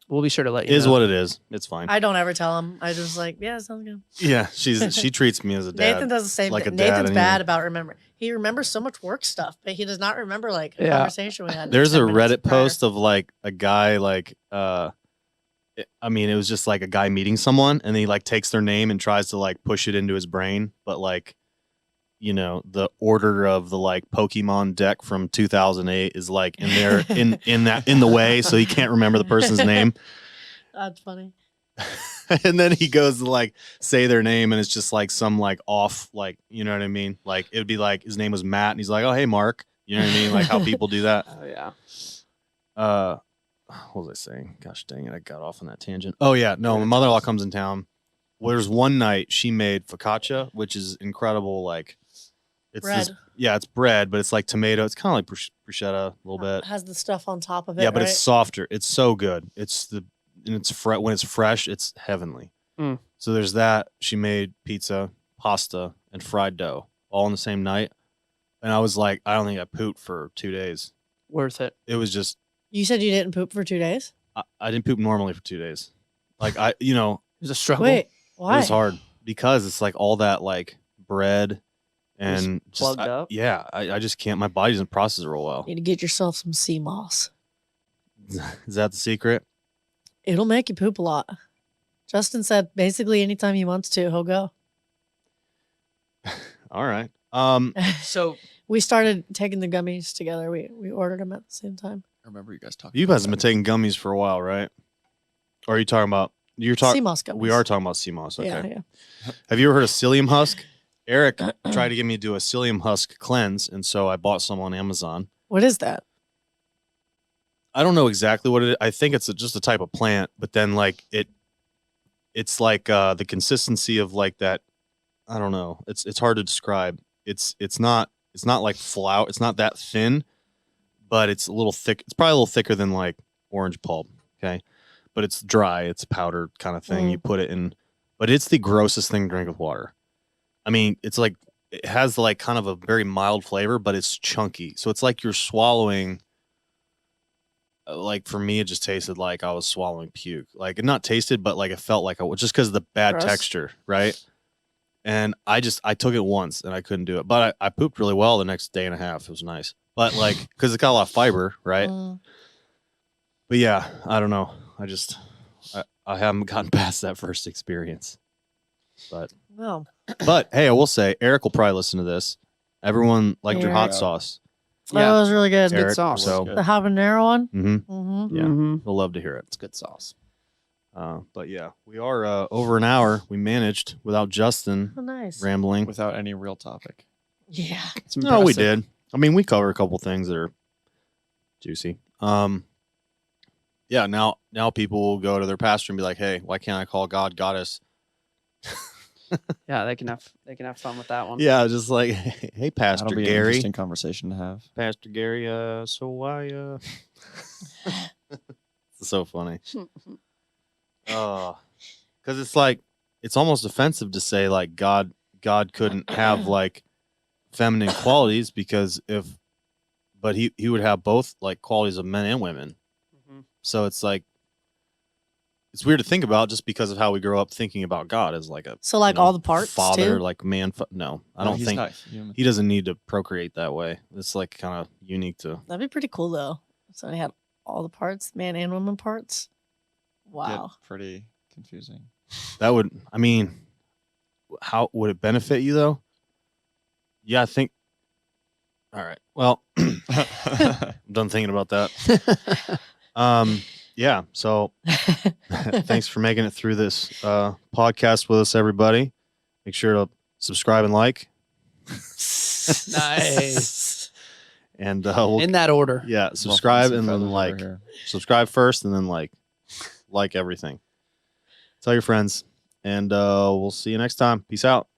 We'll be sure to let It you is know. what it is. It's fine. I don't ever tell him. I just like, yeah, sounds good. Yeah, she treats me as a dad. Nathan does the same like thing. a dad Nathan's anyway. bad about remembering. He remembers so much work stuff, but he does not remember like a Yeah. conversation we had. There's a 10 minutes Reddit prior. post of like a guy like I mean it was just like a guy meeting someone and he like takes their name and tries to like push it into his brain, but like you know the order of the like Pokemon deck from 2008 is like in there in the way, so he can't remember the person's name. That's funny. And then he goes to like say their name and it's just like some like off, like, you know what I mean? Like it would be like his name was Matt and he's like, oh hey Mark, you know what I mean? Like how people do that. Oh yeah. What was I saying? Gosh dang it, I got off on that tangent. Oh yeah, no, my mother-in-law comes in town. Well, there's one night she made focaccia, which is incredible. Like it's Bread. this, yeah, it's bread, but it's like tomato. It's kind of like bruschetta a little bit. Has the stuff on top of it. Yeah, but right? it's softer. It's so good. When it's fresh, it's heavenly. Mm. So there's that. She made pizza, pasta, and fried dough all in the same night. And I was like, I don't think I pooped for 2 days. Worth it. It was just You said you didn't poop for 2 days. I didn't poop normally for 2 days. Like it It was a struggle. Wait, why? was hard because it's like all that like bread and just, plugged up? Yeah, I just can't. My body doesn't process it real well. You need to get yourself some sea moss. Is that the secret? It'll make you poop a lot. Justin said basically anytime he wants to, he'll go. All right. So We started taking the gummies together. We ordered them at the same time. I remember you guys talking. You about guys have been that. taking gummies for a while, right? Or are you talking about you're Sea talking? moss gummies. We are talking about sea moss. Okay. Yeah, yeah. Have you ever heard of psyllium husk? Eric tried to get me to do a psyllium husk cleanse, and so I bought some on Amazon. What is that? I don't know exactly what it is. I think it's just a type of plant, but then like it's like the consistency of like that. I don't know. It's hard to describe. It's not like flour. It's not that thin, but it's a little thick. It's probably a little thicker than like orange pulp. Okay, but it's dry. It's powdered kind of thing. You put it in, but it's the grossest thing to drink with water. I mean, it's like it has like kind of a very mild flavor, but it's chunky. So it's like you're swallowing. Like for me, it just tasted like I was swallowing puke. Like it not tasted, but like it felt like just because of the bad Gross. texture, right? And I took it once and I couldn't do it, but I pooped really well the next day and a half. It was nice, but like because it's got a lot of fiber, right? But yeah, I don't know. I haven't gotten past that first experience, but Well, hey, I will say Eric will probably listen to this. Everyone liked your hot Eric. sauce. that was really good. good Eric, sauce. so Good. The habanero one. mm-hmm. Yeah, Mhm. we'll love to hear it. It's good sauce. But yeah, we are over an hour. We managed without Justin Oh, nice. rambling. Without any real topic. Yeah. It's No, we impressive. did. I mean, we covered a couple things that are juicy. Yeah, now people will go to their pastor and be like, "Hey, why can't I call God goddess?" Yeah, they can have fun with that one. Yeah, just like, "Hey, Pastor That'll be an Gary, interesting conversation to have. Pastor Gary, so why it's so funny. Because it's like it's almost offensive to say like God couldn't have like feminine qualities because but he would have both like qualities of men and women. Mhm. So it's like it's weird to think about just because of how we grow up thinking about God as like a So like all the parts father, too? like man. No, I No, don't he's think not human. he doesn't need to procreate that way. It's like kind of unique to. That'd be pretty cool though. So he had all the parts, man and woman parts. Wow. Get pretty confusing. That would, I mean, how would it benefit you though? Yeah, I think. All right. Well, I'm done thinking about that. Yeah. So thanks for making it through this podcast with us, everybody. Make sure to subscribe and like. Nice. And we'll, In that order. yeah, subscribe and then Feathers over like. here. Subscribe first and then like everything. Tell your friends. And we'll see you next time. Peace out.